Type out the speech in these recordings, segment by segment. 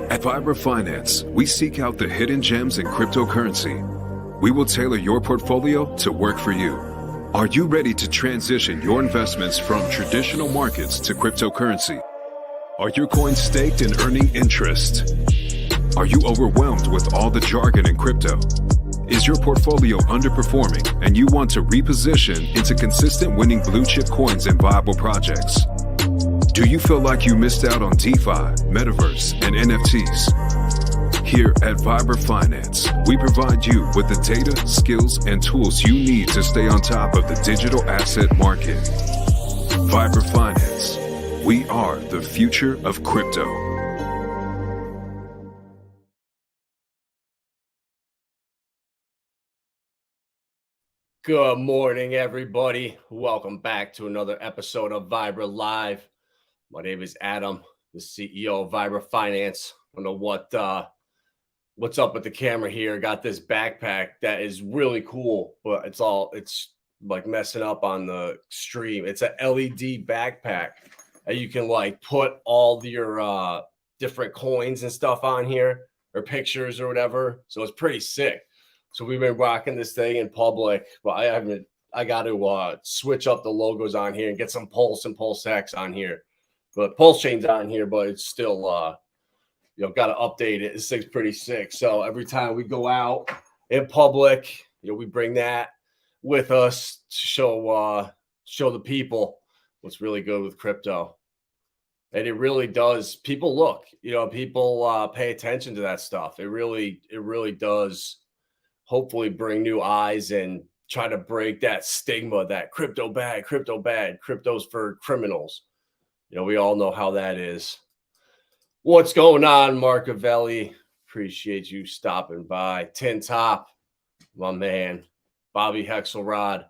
At Vibra Finance, we seek out the hidden gems in cryptocurrency. We will tailor your portfolio to work for you. Are you ready to transition your investments from traditional markets to cryptocurrency? Are your coins staked and earning interest? Are you overwhelmed with all the jargon in crypto? Is your portfolio underperforming and you want to reposition into consistent winning blue chip coins and viable projects? Do you feel like you missed out on DeFi, Metaverse, and NFTs? Here at Vibra Finance, we provide you with the data, skills, and tools you need to stay on top of the digital asset market. Vibra Finance. We are the future of crypto. Good morning, everybody. Welcome back to another episode of Vibra Live. My name is Adam, the CEO of Vibra Finance. I don't know what's up with the camera here. Got this backpack that is really cool, but it's like messing up on the stream. It's an LED backpack that you can like put all your different coins and stuff on here, or pictures or whatever. So it's pretty sick. So we've been rocking this thing in public, but I got to switch up the logos on here and get some Pulse and PulseX on here. But Pulsechain's on here, but it's still, got to update it. This thing's pretty sick. So every time we go out in public, we bring that with us to show the people what's really good with crypto. And it really does. People look, people pay attention to that stuff. It really does. Hopefully bring new eyes and try to break that stigma that crypto bad, crypto's for criminals. We all know how that is. What's going on, Marcavelli? Appreciate you stopping by. Tin Top, my man. Bobby Hexelrod,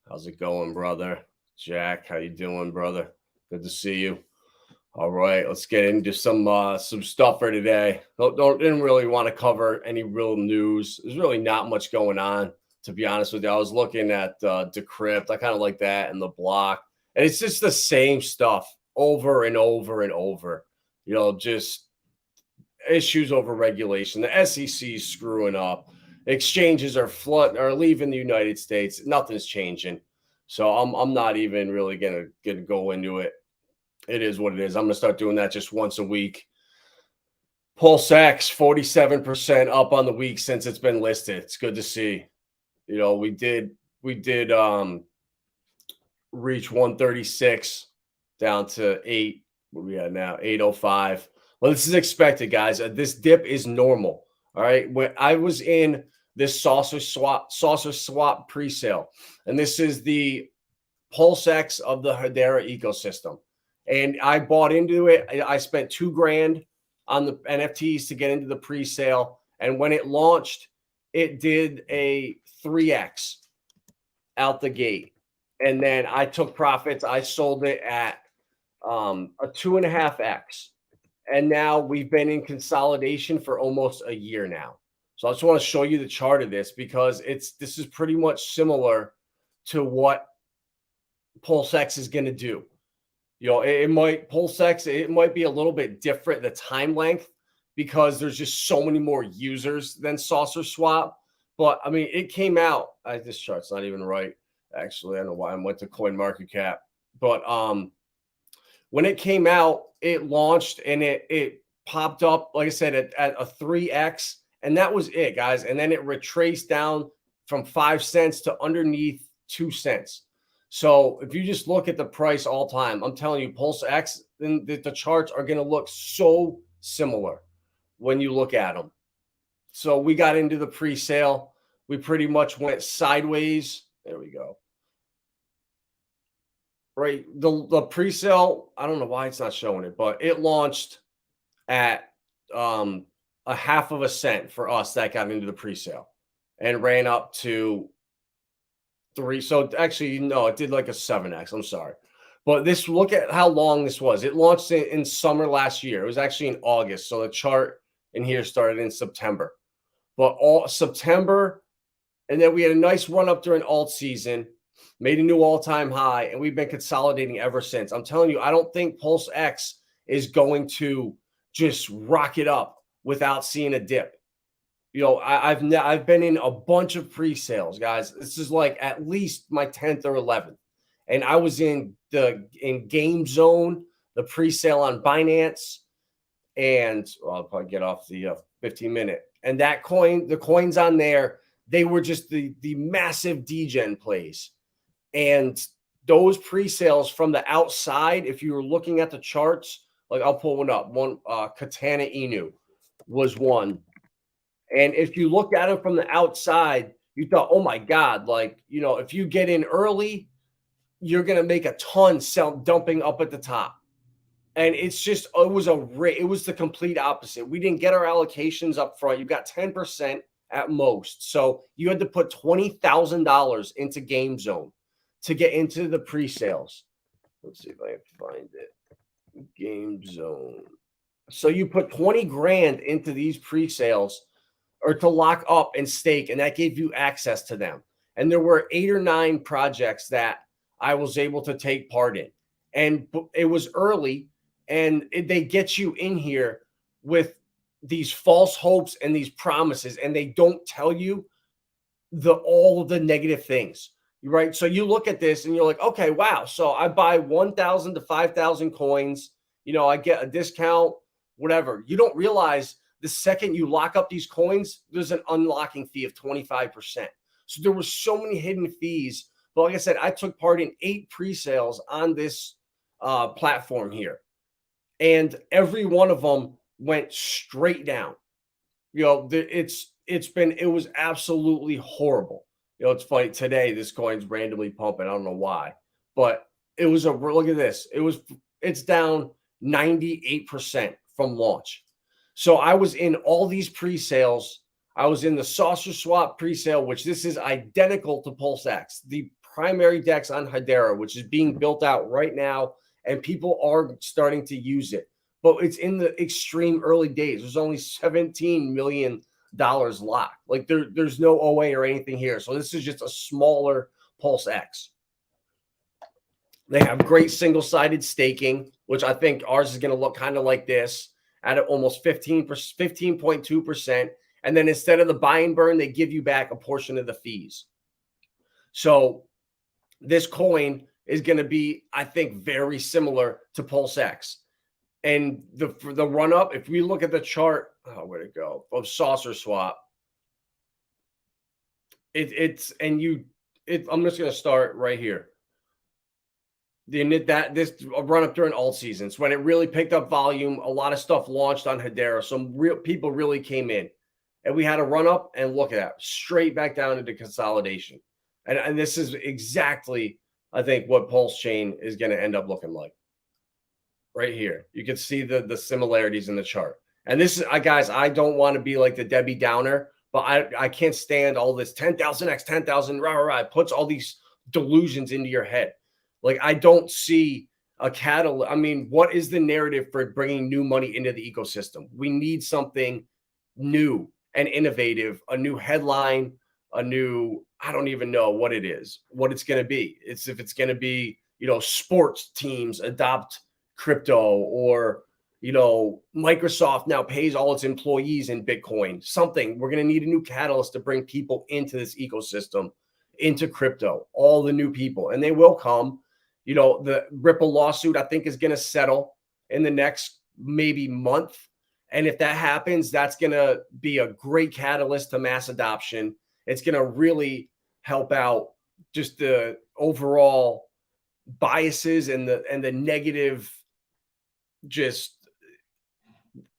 how's it going, brother? Jack, how you doing, brother? Good to see you. All right, let's get into some stuff for today. Didn't really want to cover any real news. There's really not much going on, to be honest with you. I was looking at Decrypt. I kind of like that, and the block. And it's just the same stuff over and over and over. Just issues over regulation. The SEC is screwing up. Exchanges are leaving the United States. Nothing's changing. So I'm not even really gonna go into it. It is what it is. I'm going to start doing that just once a week. PulseX, 47% up on the week since it's been listed. It's good to see. We did reach 136 down to 8. What are we at now? 805. Well, this is expected, guys. This dip is normal. All right. When I was in this saucer swap pre-sale, and this is the PulseX of the Hedera ecosystem. And I bought into it. I spent $2,000 on the NFTs to get into the pre-sale. And when it launched, it did a 3x out the gate. And then I took profits. I sold it at a 2.5x. And now we've been in consolidation for almost a year now. So I just want to show you the chart of this because this is pretty much similar to what PulseX is going to do. It might be a little bit different, the time length, because there's just so many more users than Saucer Swap. But I mean, it came out. This chart's not even right. Actually, I don't know why I went to CoinMarketCap. But when it came out, it launched and it popped up, like I said, at a 3x, and that was it, guys. And then it retraced down from 5 cents to underneath 2 cents. So if you just look at the price all time, I'm telling you, PulseX, then the charts are going to look so similar when you look at them. So we got into the pre-sale. We pretty much went sideways. There we go. Right. The pre-sale, I don't know why it's not showing it, but it launched at a 0.5 cent for us that got into the pre-sale and ran up to 3. So actually, no, it did like a 7x. I'm sorry. But look at how long this was. It launched in summer last year. It was actually in August. So the chart in here started in September. But all September, and then we had a nice run up during alt season, made a new all-time high, and we've been consolidating ever since. I'm telling you, I don't think PulseX is going to just rocket up without seeing a dip. You know, I've been in a bunch of pre-sales, guys. This is like at least my 10th or 11th. And I was in Game Zone, the pre-sale on Binance, and well, I'll probably get off the 15-minute. And that coin, the coins on there, they were just the massive Degen plays. And those pre-sales from the outside, if you were looking at the charts, like I'll pull one up. One Katana Inu was one. And if you look at it from the outside, you thought, oh my God, like, you know, if you get in early, you're going to make a ton dumping up at the top. And it's just, it was the complete opposite. We didn't get our allocations up front. You got 10% at most. So you had to put $20,000 into Game Zone to get into the pre-sales. Let's see if I can find it. Game Zone. So you put 20 grand into these pre-sales or to lock up and stake, and that gave you access to them. And there were 8 or 9 projects that I was able to take part in. And it was early, and they get you in here with these false hopes and these promises, and they don't tell you all of the negative things, right? So you look at this and you're like, okay, wow. So I buy 1,000 to 5,000 coins, you know, I get a discount, whatever. You don't realize the second you lock up these coins, there's an unlocking fee of 25%. So there were so many hidden fees. But like I said, I took part in 8 pre-sales on this platform here. And every one of them went straight down. You know, it was absolutely horrible. You know, it's funny today, this coin's randomly pumping. I don't know why, but it was look at this. It's down 98% from launch. So I was in all these pre-sales. I was in the Saucer Swap pre-sale, which this is identical to PulseX, the primary DEX on Hedera, which is being built out right now, and people are starting to use it. But it's in the extreme early days. There's only $17 million locked. Like there's no OA or anything here. So this is just a smaller PulseX. They have great single-sided staking, which I think ours is going to look kind of like this at almost 15.2%. And then instead of the buy and burn, they give you back a portion of the fees. So this coin is going to be, I think, very similar to PulseX. And the run up, if we look at the chart, where'd it go? Of Saucer Swap. I'm just going to start right here. This run up during alt seasons when it really picked up volume. A lot of stuff launched on Hedera. Some real people really came in, and we had a run up, and look at that, straight back down into consolidation. And this is exactly, I think, what Pulsechain is going to end up looking like. Right here, you can see the similarities in the chart. And this is, guys, I don't want to be like the Debbie Downer, but I can't stand all this 10,000x, 10,000, it puts all these delusions into your head. Like, I don't see a catalyst. I mean, what is the narrative for bringing new money into the ecosystem? We need something new and innovative, a new headline, a new, I don't even know what it is, what it's going to be. If it's going to be, you know, sports teams adopt crypto, or, you know, Microsoft now pays all its employees in Bitcoin, something. We're going to need a new catalyst to bring people into this ecosystem, into crypto, all the new people, and they will come. You know, the Ripple lawsuit, I think, is going to settle in the next maybe month. And if that happens, that's going to be a great catalyst to mass adoption. It's going to really help out just the overall biases and the negative, just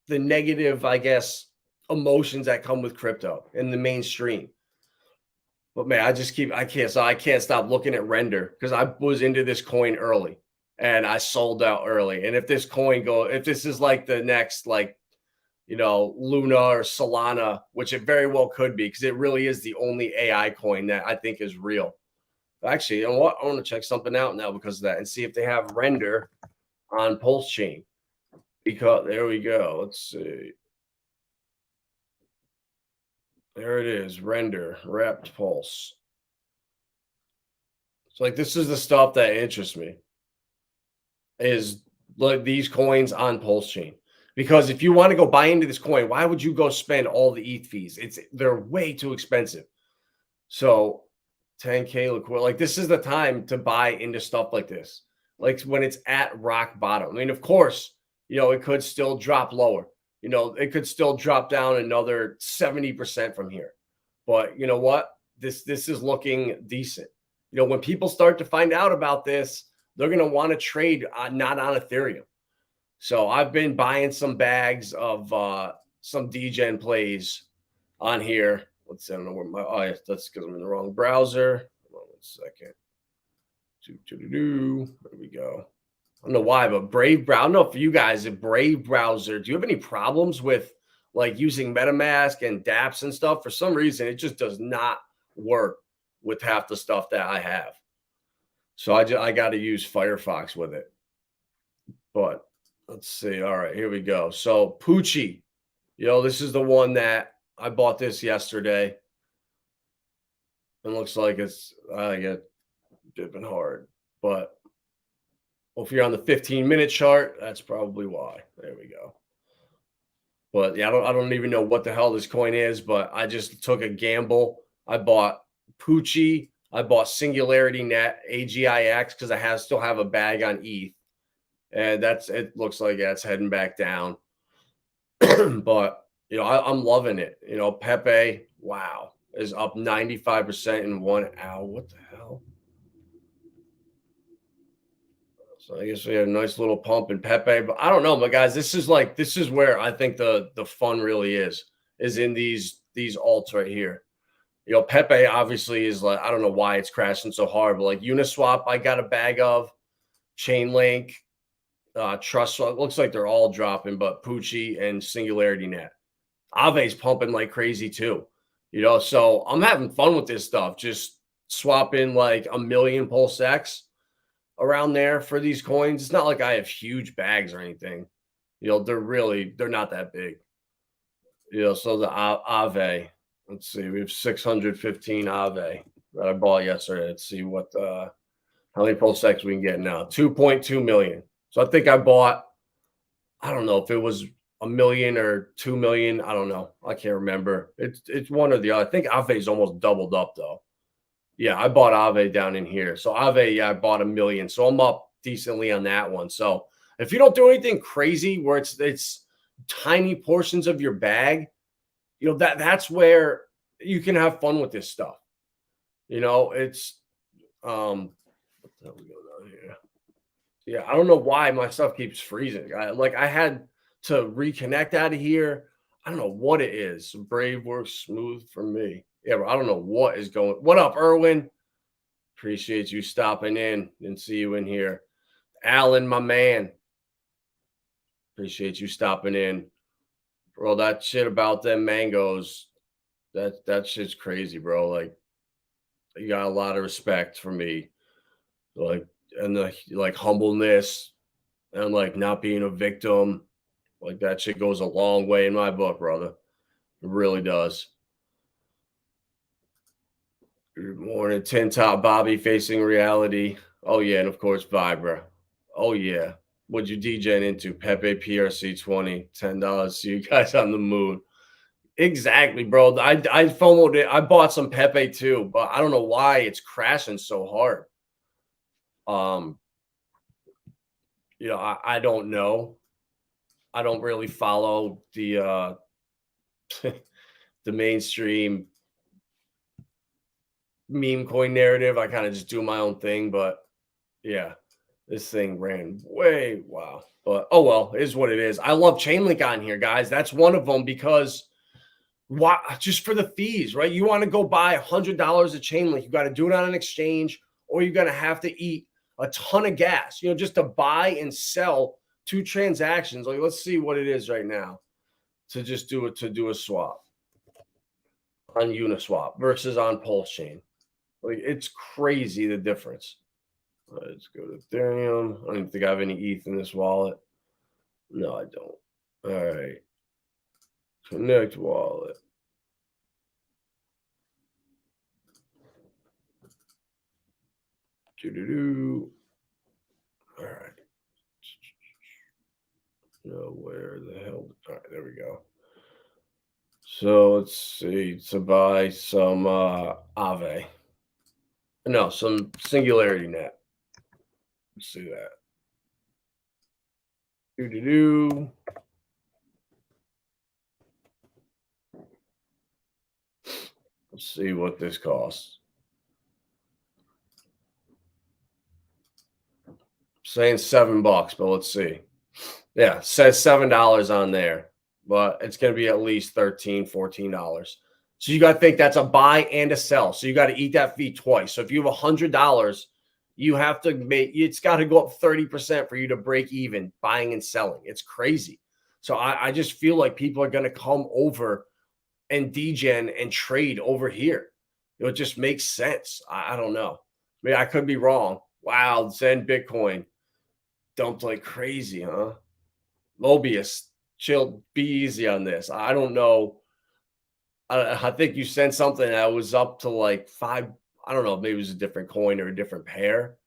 the negative, I guess, emotions that come with crypto in the mainstream. But man, I can't stop looking at Render, because I was into this coin early and I sold out early. And if this if this is like the next, like, you know, Luna or Solana, which it very well could be, because it really is the only AI coin that I think is real. Actually, you know what? I want to check something out now because of that and see if they have Render on Pulsechain. Because there we go. Let's see. There it is. Render, wrapped Pulse. So, like, this is the stuff that interests me, is like these coins on Pulsechain. Because if you want to go buy into this coin, why would you go spend all the ETH fees? They're way too expensive. So 10K liquid, like this is the time to buy into stuff like this. Like when it's at rock bottom. I mean, of course, it could still drop lower. It could still drop down another 70% from here. But you know what? This is looking decent. When people start to find out about this, they're going to want to trade not on Ethereum. So I've been buying some bags of some Degen plays on here. Let's see, I don't know where my that's because I'm in the wrong browser. Hold on 1 second. There we go. I don't know why, but Brave browser. I don't know for you guys, a Brave browser. Do you have any problems with like using MetaMask and dApps and stuff? For some reason, it just does not work with half the stuff that I have. So I got to use Firefox with it. But let's see. All right, here we go. So Poochie, this is the one that I bought this yesterday. It looks like I get dipping hard, but if you're on the 15-minute chart, that's probably why. There we go. But yeah, I don't even know what the hell this coin is, but I just took a gamble. I bought Poochie. I bought Singularity Net AGIX because I still have a bag on ETH, and it looks like it's heading back down. But I'm loving it. Pepe, wow, is up 95% in 1 hour. What the hell? So I guess we had a nice little pump in Pepe, but I don't know, but guys, this is where I think the fun really is in these alts right here. Pepe obviously is like, I don't know why it's crashing so hard, but like Uniswap, I got a bag of Chainlink, Trust. It looks like they're all dropping, but Poochie and Singularity Net. Ave's pumping like crazy too. So I'm having fun with this stuff. Just swapping like 1 million PulseX around there for these coins. It's not like I have huge bags or anything. They're not that big. So the Ave, let's see, we have 615 Ave that I bought yesterday. Let's see how many PulseX we can get now. 2.2 million. So I think I bought, I don't know if it was 1 million or 2 million. I don't know. I can't remember. It's one or the other. I think Ave's almost doubled up though. Yeah, I bought Ave down in here. So Ave, yeah, I bought 1 million. So I'm up decently on that one. So if you don't do anything crazy where it's tiny portions of your bag, that's where you can have fun with this stuff. It's what the hell we go down here? Yeah, I don't know why my stuff keeps freezing. I had to reconnect out of here. I don't know what it is. Brave works smooth for me. Yeah, but I don't know what is going. What up, Erwin? Appreciate you stopping in and see you in here. Alan, my man. Appreciate you stopping in. Bro, that shit about them mangoes, that shit's crazy, bro. Like, you got a lot of respect for me. Like, and the humbleness and like not being a victim. Like that shit goes a long way in my book, brother. It really does. Good morning, Tin Top Bobby facing reality. Oh yeah, and of course Vibra. Oh yeah. What'd you degen into? Pepe PRC 20, $10. See you guys on the moon. Exactly, bro. I FOMO'd it. I bought some Pepe too, but I don't know why it's crashing so hard. I don't know. I don't really follow the the mainstream meme coin narrative. I kind of just do my own thing, but yeah, this thing ran way wow. But oh well, it is what it is. I love Chainlink on here, guys. That's one of them because why? Just for the fees, right? You want to go buy $100 of Chainlink, you got to do it on an exchange, or you're gonna have to eat a ton of gas, just to buy and sell 2 transactions. Like, let's see what it is right now to just do a swap on Uniswap versus on Pulsechain. Like, it's crazy the difference. Let's go to Ethereum. I don't even think I have any ETH in this wallet. No, I don't. All right. Connect wallet. All right. Where the hell? All right, there we go. So let's see, to buy some Aave. No, some Singularity Net. Let's see that. Do. Let's see what this costs. Saying $7, but let's see. Yeah, it says $7 on there, but it's going to be at least $13, $14. So you got to think that's a buy and a sell. So you got to eat that fee twice. So if you have $100, you have to make, it's got to go up 30% for you to break even buying and selling. It's crazy. So I just feel like people are going to come over and degen and trade over here. It just makes sense. I don't know. I mean, I could be wrong. Wow, Zen Bitcoin dumped like crazy, huh? Mobius, chill, be easy on this. I don't know. I think you sent something that was up to like 5. I don't know. Maybe it was a different coin or a different pair.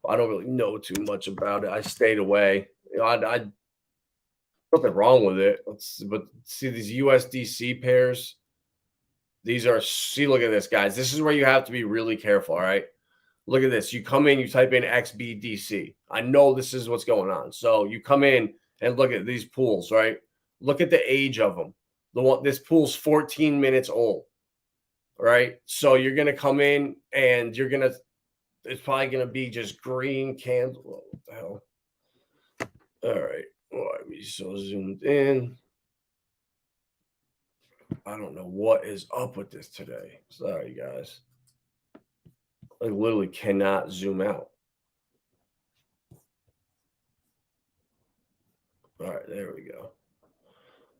I don't really know too much about it. I stayed away. I nothing wrong with it. But see these USDC pairs. These are, look at this, guys. This is where you have to be really careful. All right. Look at this. You come in, you type in XBDC. I know this is what's going on. So you come in and look at these pools, right? Look at the age of them. This pool's 14 minutes old, right? So you're going to come in and it's probably going to be just green candle. What the hell? All right. Why are we so zoomed in? I don't know what is up with this today. Sorry, guys. I literally cannot zoom out. All right, there we go.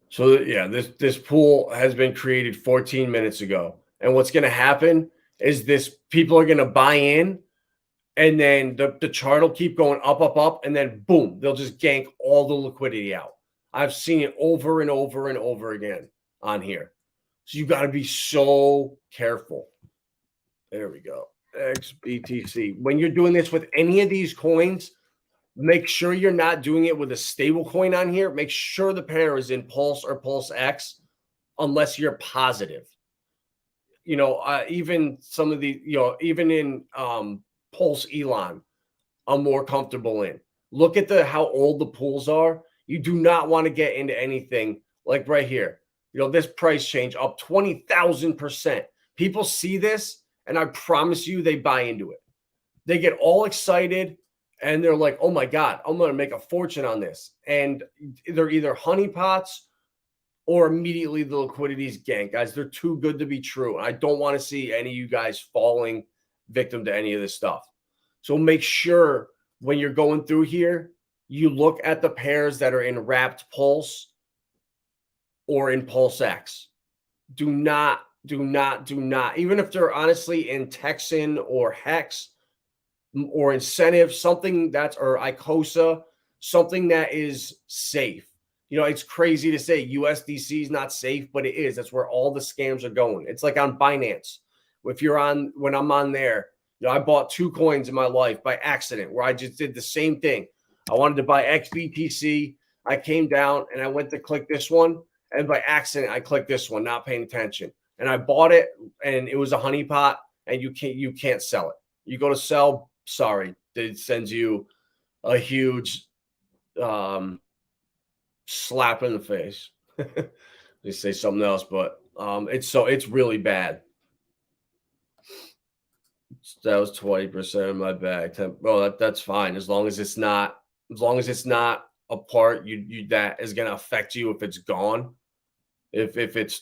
So yeah, this pool has been created 14 minutes ago. And what's going to happen is people are going to buy in, and then the chart will keep going up, and then boom, they'll just gank all the liquidity out. I've seen it over and over and over again on here. So you got to be so careful. There we go. XBTC. When you're doing this with any of these coins, make sure you're not doing it with a stable coin on here. Make sure the pair is in Pulse or PulseX, unless you're positive. Even some of the, even in Pulse Elon, I'm more comfortable in. Look at how old the pools are. You do not want to get into anything like right here. This price change up 20,000%. People see this, and I promise you they buy into it. They get all excited, and they're like, oh my God, I'm going to make a fortune on this. And they're either honeypots or immediately the liquidity's ganked. Guys, they're too good to be true. I don't want to see any of you guys falling victim to any of this stuff. So make sure when you're going through here, you look at the pairs that are in wrapped Pulse or in PulseX. Do not, even if they're honestly in Texan or Hex or Incentive, something or ICOSA, something that is safe. It's crazy to say USDC is not safe, but it is. That's where all the scams are going. It's like on Binance. When I'm on there, I bought 2 coins in my life by accident where I just did the same thing. I wanted to buy XBTC. I came down and I went to click this one. And by accident, I clicked this one, not paying attention. And I bought it, and it was a honeypot, and you can't sell it. You go to sell, sorry, it sends you a huge slap in the face. They say something else, but it's really bad. That was 20% of my bag. Well, that's fine as long as it's not a part that is going to affect you if it's gone. If it's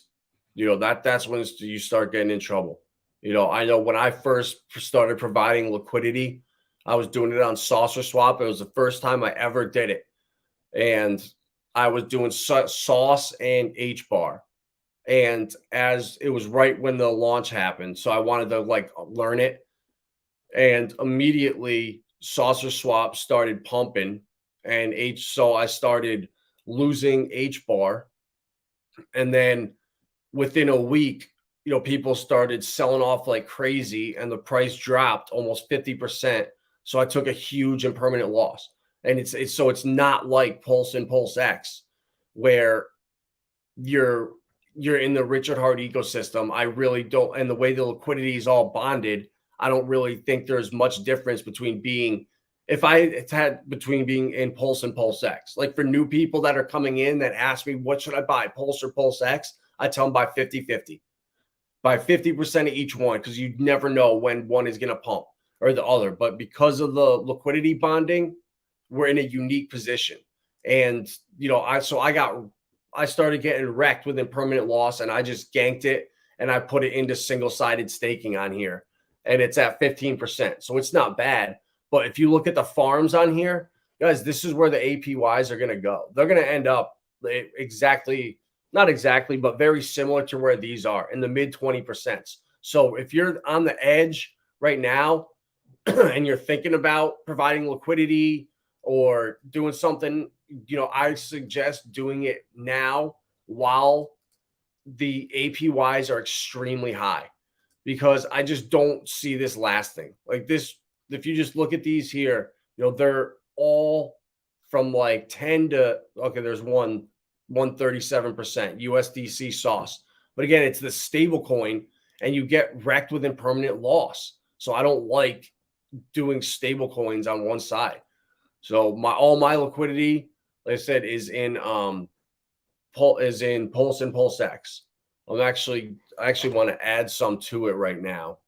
that's when you start getting in trouble. I know when I first started providing liquidity, I was doing it on Saucer Swap. It was the first time I ever did it, and I was doing Sauce and HBAR. And as it was right when the launch happened, so I wanted to learn it, and immediately Saucer Swap started pumping, and so I started losing HBAR. And then within a week, people started selling off like crazy, and the price dropped almost 50%. So I took a huge and permanent loss. And it's not like Pulse and PulseX where you're in the Richard Hart ecosystem. I really don't, and the way the liquidity is all bonded, I don't really think there's much difference between being between being in Pulse and PulseX. Like for new people that are coming in that ask me, what should I buy, Pulse or PulseX? I tell them buy 50-50. Buy 50% of each one, because you never know when one is going to pump or the other. But because of the liquidity bonding, we're in a unique position. And, I started getting wrecked with impermanent loss, and I just ganked it and I put it into single-sided staking on here. And it's at 15%. So it's not bad. But if you look at the farms on here, guys, this is where the APYs are going to go. They're going to end up not exactly, but very similar to where these are, in the mid 20%. So if you're on the edge right now and you're thinking about providing liquidity or doing something, I suggest doing it now while the APYs are extremely high, because I just don't see this lasting. Like this, if you just look at these here, they're all from like 10 to, okay, there's 137% USDC sauce. But again, it's the stable coin and you get wrecked with impermanent loss. So I don't like doing stable coins on one side. So all my liquidity, like I said, is in Pulse and PulseX. I actually want to add some to it right now.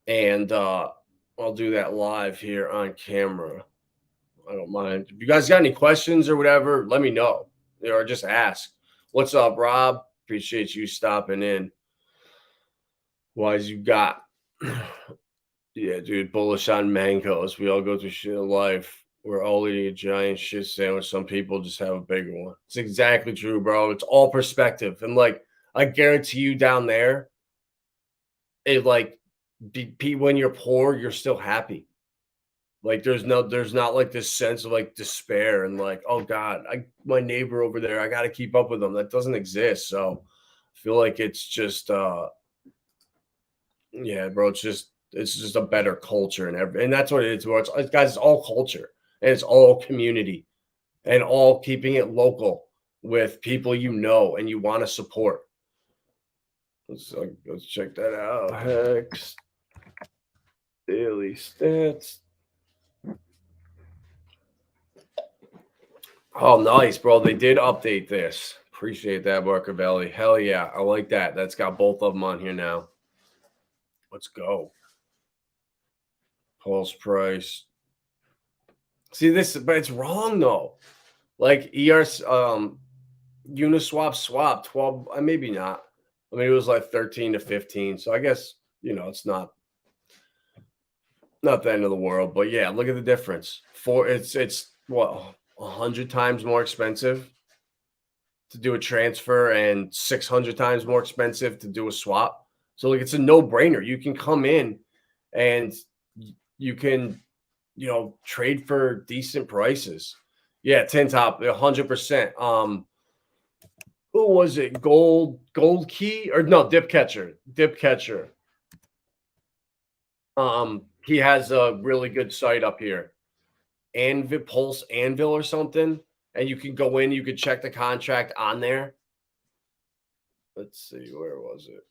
And I'll do that live here on camera. I don't mind. If you guys got any questions or whatever, let me know. Or just ask. What's up, Rob? Appreciate you stopping in. Why's you got? Yeah, dude, bullish on mangoes. We all go through shit in life. We're all eating a giant shit sandwich. Some people just have a bigger one. It's exactly true, bro. It's all perspective. And like, I guarantee you down there, when you're poor, you're still happy. Like there's not like this sense of like despair and like, oh God, my neighbor over there, I got to keep up with them. That doesn't exist. So I feel like it's just, yeah, bro, it's just a better culture and that's what it is. Bro. Guys, it's all culture and it's all community and all keeping it local with people and you want to support. Let's check that out. Hex daily stats. Oh, nice, bro. They did update this. Appreciate that, Marcavelli. Hell yeah. I like that. That's got both of them on here now. Let's go. Pulse price. See this, but it's wrong though. Like Uniswap swap 12, maybe not. I mean, it was like 13 to 15. So I guess, it's not the end of the world. But yeah, look at the difference. It's what, 100 times more expensive to do a transfer and 600 times more expensive to do a swap. So like it's a no-brainer. You can come in and you can, trade for decent prices. Yeah, 10 top, 100%. Who was it? Gold Key or no, Dip Catcher. He has a really good site up here. Pulse Anvil or something, and you can go in, you can check the contract on there. Let's see, where was it?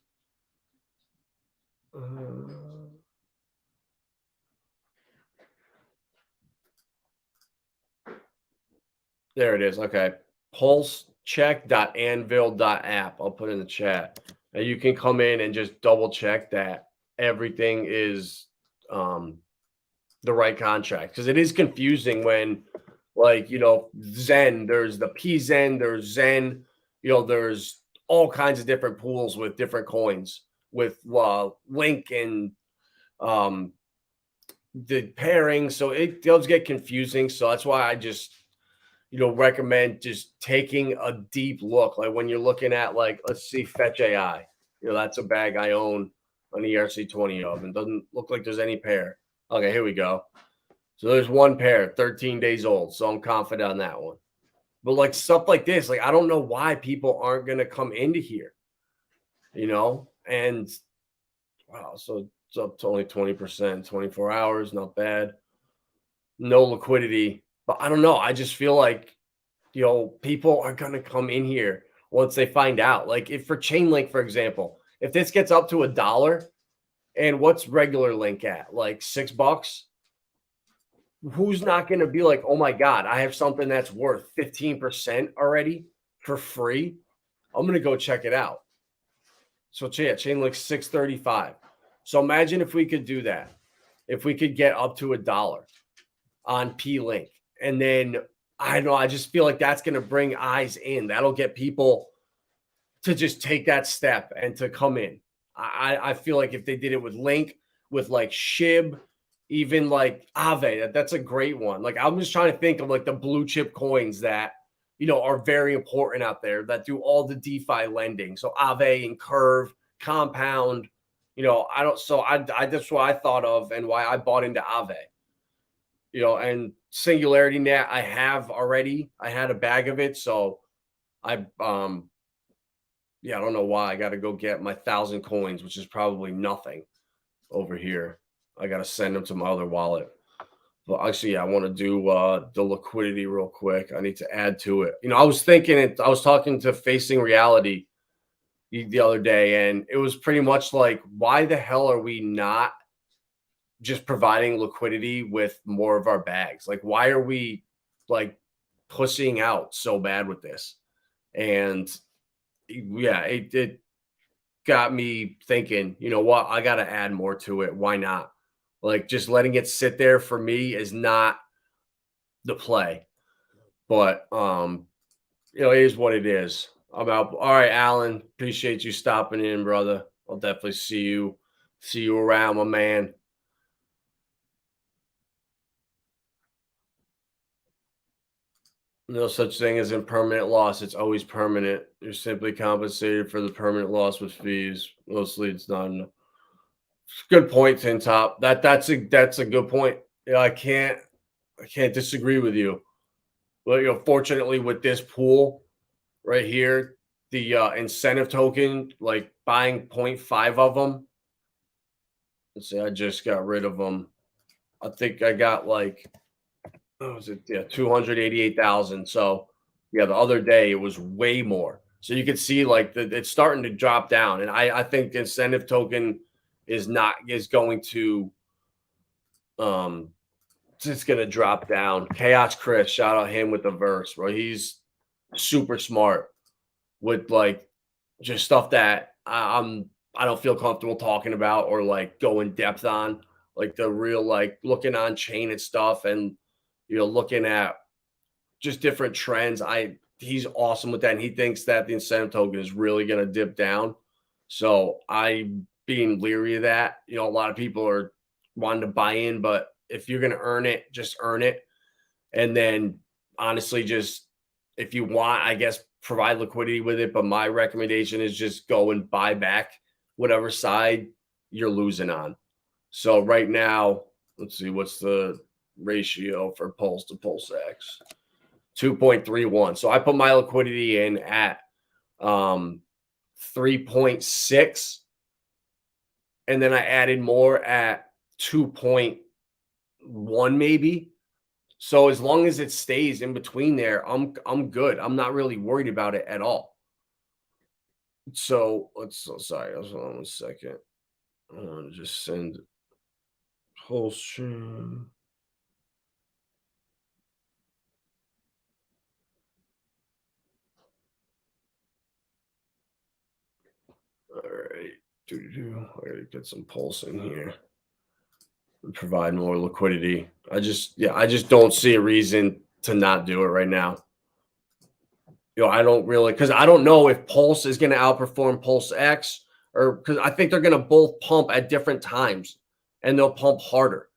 There it is. Okay. Pulsecheck.anvil.app. I'll put in the chat. And you can come in and just double check that everything is the right contract, because it is confusing when Zen, there's the PZen, there's Zen, there's all kinds of different pools with different coins with Link and the pairing. So it does get confusing. So that's why I just, recommend just taking a deep look. Like when you're looking at let's see, Fetch AI, that's a bag I own an ERC20 of and doesn't look like there's any pair. Okay, here we go. So there's one pair, 13 days old. So I'm confident on that one. But stuff like this, I don't know why people aren't going to come into here, and wow, so it's up to only 20%, 24 hours, not bad. No liquidity. But I don't know. I just feel like, people are going to come in here once they find out. Like if for Chainlink, for example, if this gets up to $1 and what's regular link at like $6, who's not going to be like, oh my God, I have something that's worth 15% already for free. I'm going to go check it out. So yeah, Chainlink's 635. So imagine if we could do that. If we could get up to $1 on P-Link. And then I don't know, I just feel like that's going to bring eyes in. That'll get people to just take that step and to come in. I feel like if they did it with Link, with like SHIB, even like Aave, that's a great one. Like I'm just trying to think of like the blue chip coins that, are very important out there that do all the DeFi lending. So Aave and Curve, Compound, that's what I thought of and why I bought into Aave. And Singularity Net, I have already. I had a bag of it, so I don't know why. I got to go get my 1,000 coins, which is probably nothing over here. I got to send them to my other wallet. But actually, I want to do the liquidity real quick. I need to add to it. I was thinking I was talking to Facing Reality the other day, and it was pretty much like, why the hell are we not just providing liquidity with more of our bags? Like, why are we like pushing out so bad with this? And yeah, it got me thinking, you know what? I got to add more to it. Why not? Like, just letting it sit there for me is not the play. But it is what it is. I'm out. All right, Alan. Appreciate you stopping in, brother. I'll definitely see you around, my man. No such thing as impermanent loss. It's always permanent. You're simply compensated for the permanent loss with fees. Mostly, it's not enough. Good point, Tin Top. That's a good point. Yeah, I can't disagree with you. But fortunately, with this pool right here, the incentive token, like buying 0.5 of them. Let's see, I just got rid of them. I think I got like, what was it? Yeah, 288,000. So yeah, the other day it was way more. So you can see like it's starting to drop down, and I think the incentive token is going to it's going to drop down. Chaos Chris, shout out him with the verse, bro. He's super smart with like just stuff that I don't feel comfortable talking about or like go in depth on, like the real like looking on chain and stuff, and looking at just different trends. He's awesome with that, and he thinks that the incentive token is really going to dip down. So I'm being leery of that. A lot of people are wanting to buy in, but if you're going to earn it, just earn it. And then honestly, just if you want, I guess, provide liquidity with it. But my recommendation is just go and buy back whatever side you're losing on. So right now, let's see, what's the ratio for Pulse to PulseX? 2.31. So I put my liquidity in at 3.6. And then I added more at 2.1 maybe. So as long as it stays in between there, I'm good. I'm not really worried about it at all. So sorry, hold on 1 second. I want to just send Pulsechain. All right. I gotta get some pulse in here. Provide more liquidity. I just don't see a reason to not do it right now. I don't really, because I don't know if Pulse is going to outperform PulseX, or because I think they're going to both pump at different times and they'll pump harder.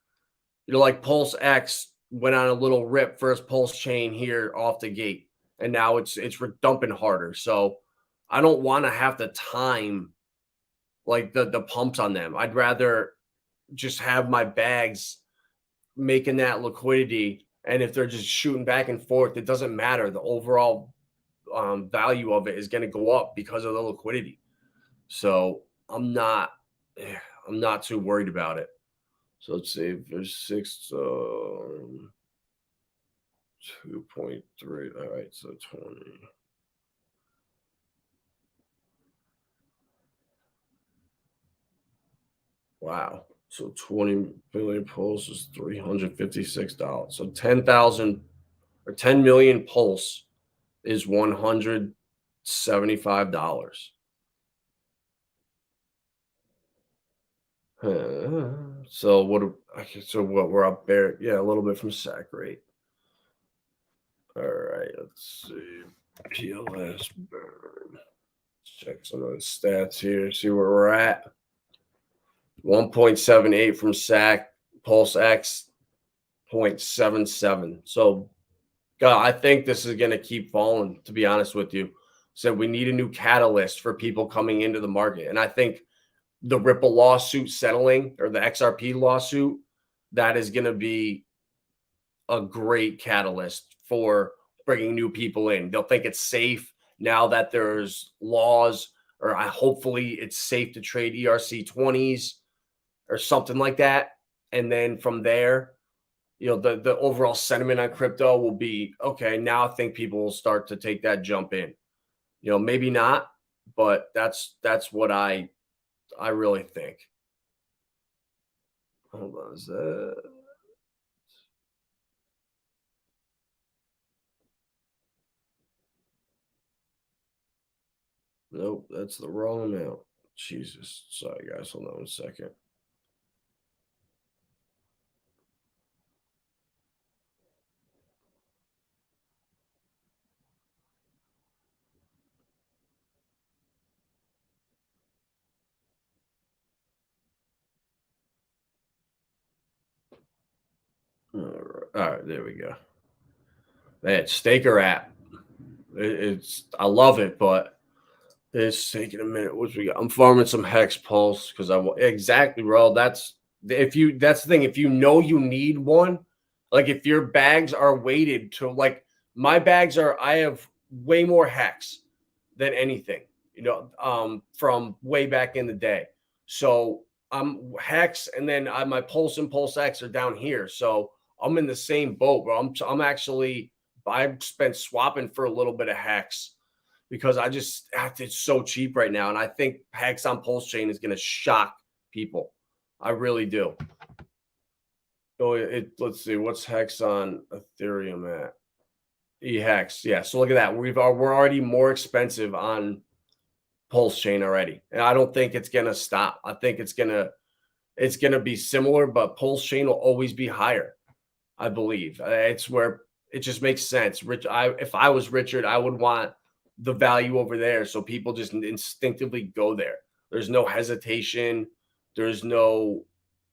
Like PulseX went on a little rip first Pulsechain here off the gate, and now it's dumping harder. So I don't want to have to time like the pumps on them. I'd rather just have my bags making that liquidity, and if they're just shooting back and forth, it doesn't matter. The overall value of it is going to go up because of the liquidity. So I'm not too worried about it. So let's see if there's 6. 2.3. All right, so 20. Wow. So 20 billion pulse is $356. So 10,000 or 10 million pulse is $175. So what we're up there? Yeah, a little bit from sack rate. All right, let's see. PLS burn. Let's check some of the stats here. See where we're at. 1.78 from sack. PulseX 0.77. So, God, I think this is going to keep falling, to be honest with you. So we need a new catalyst for people coming into the market. And I think the Ripple lawsuit settling, or the XRP lawsuit, that is going to be a great catalyst for bringing new people in. They'll think it's safe now that there's laws, or hopefully it's safe to trade ERC20s or something like that. And then from there, the overall sentiment on crypto will be, okay, now I think people will start to take that jump in. Maybe not, but that's what I really think. Hold on, is that? Nope, that's the wrong amount. Jesus. Sorry, guys. Hold on a second. All right, there we go. Man, Staker app. I love it, but it's taking a minute. What we got? I'm farming some Hex Pulse because exactly, bro. That's the thing. If you know you need one, like if your bags are weighted to, like my bags are, I have way more Hex than anything, from way back in the day. So I'm Hex, and then my Pulse and PulseX are down here. So I'm in the same boat, bro. I've spent swapping for a little bit of Hex because it's so cheap right now. And I think Hex on Pulsechain is going to shock people. I really do. Let's see, what's Hex on Ethereum at? eHex. Yeah. So look at that. We're already more expensive on Pulsechain already. And I don't think it's going to stop. I think it's going to be similar, but Pulsechain will always be higher, I believe. It's where it just makes sense. If I was Richard, I would want the value over there. So people just instinctively go there. There's no hesitation. There's no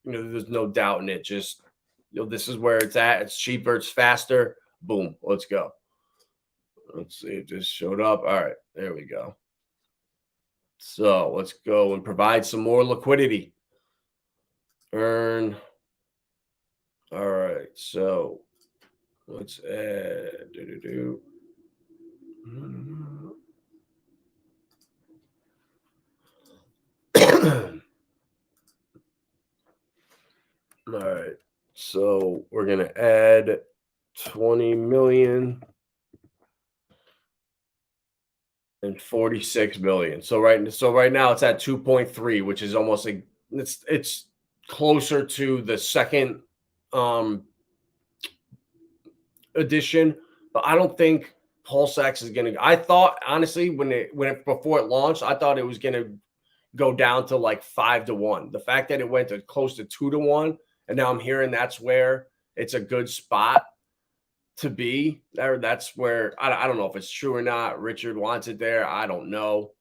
doubt in it. Just, this is where it's at. It's cheaper. It's faster. Boom. Let's go. Let's see. It just showed up. All right. There we go. So let's go and provide some more liquidity. Earn. All right. So let's add. All right. So we're going to add 20 million and 46 million. So right now it's at 2.3, which is almost like it's closer to the second edition, but I don't think PulseX is going to. I thought, honestly, before it launched, I thought it was going to go down to like 5-1. The fact that it went to close to 2-1, and now I'm hearing that's where it's a good spot to be there. That's where I don't know if it's true or not. Richard wants it there. I don't know,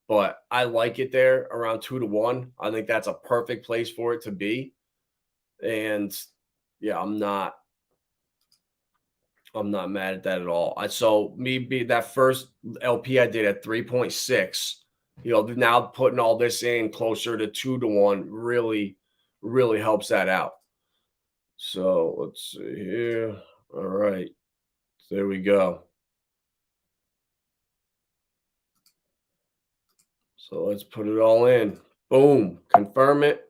but I like it there around 2-1. I think that's a perfect place for it to be. And yeah, I'm not mad at that at all. That first LP I did at 3.6, now putting all this in closer to 2-1 really, really helps that out. So let's see here. All right. There we go. So let's put it all in. Boom. Confirm it.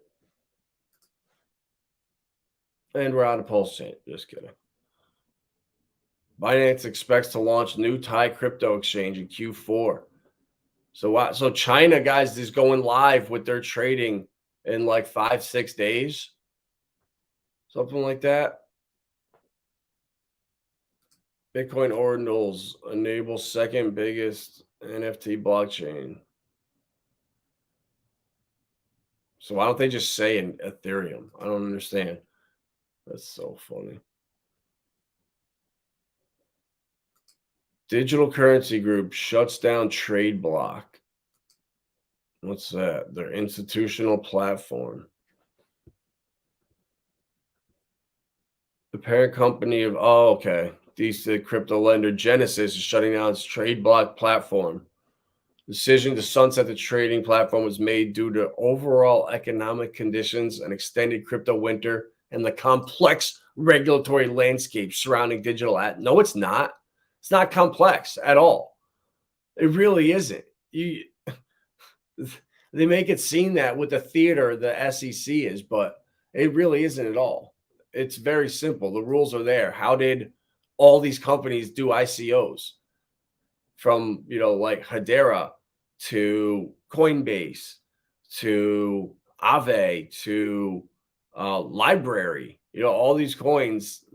And we're out of Pulsechain. Just kidding. Binance expects to launch new Thai crypto exchange in Q4. So China, guys, is going live with their trading in like 5-6 days, something like that. Bitcoin ordinals enable second biggest NFT blockchain. So why don't they just say in Ethereum? I don't understand. That's so funny. Digital Currency Group shuts down Trade Block. What's that? Their institutional platform. The parent company of, the crypto lender Genesis is shutting down its Trade Block platform. Decision to sunset the trading platform was made due to overall economic conditions, an extended crypto winter, and the complex regulatory landscape surrounding digital ad. No, it's not. It's not complex at all. It really isn't. They make it seem that with the theater, the SEC is, but it really isn't at all. It's very simple. The rules are there. How did all these companies do ICOs? From, like Hedera to Coinbase to Aave to Library, all these coins,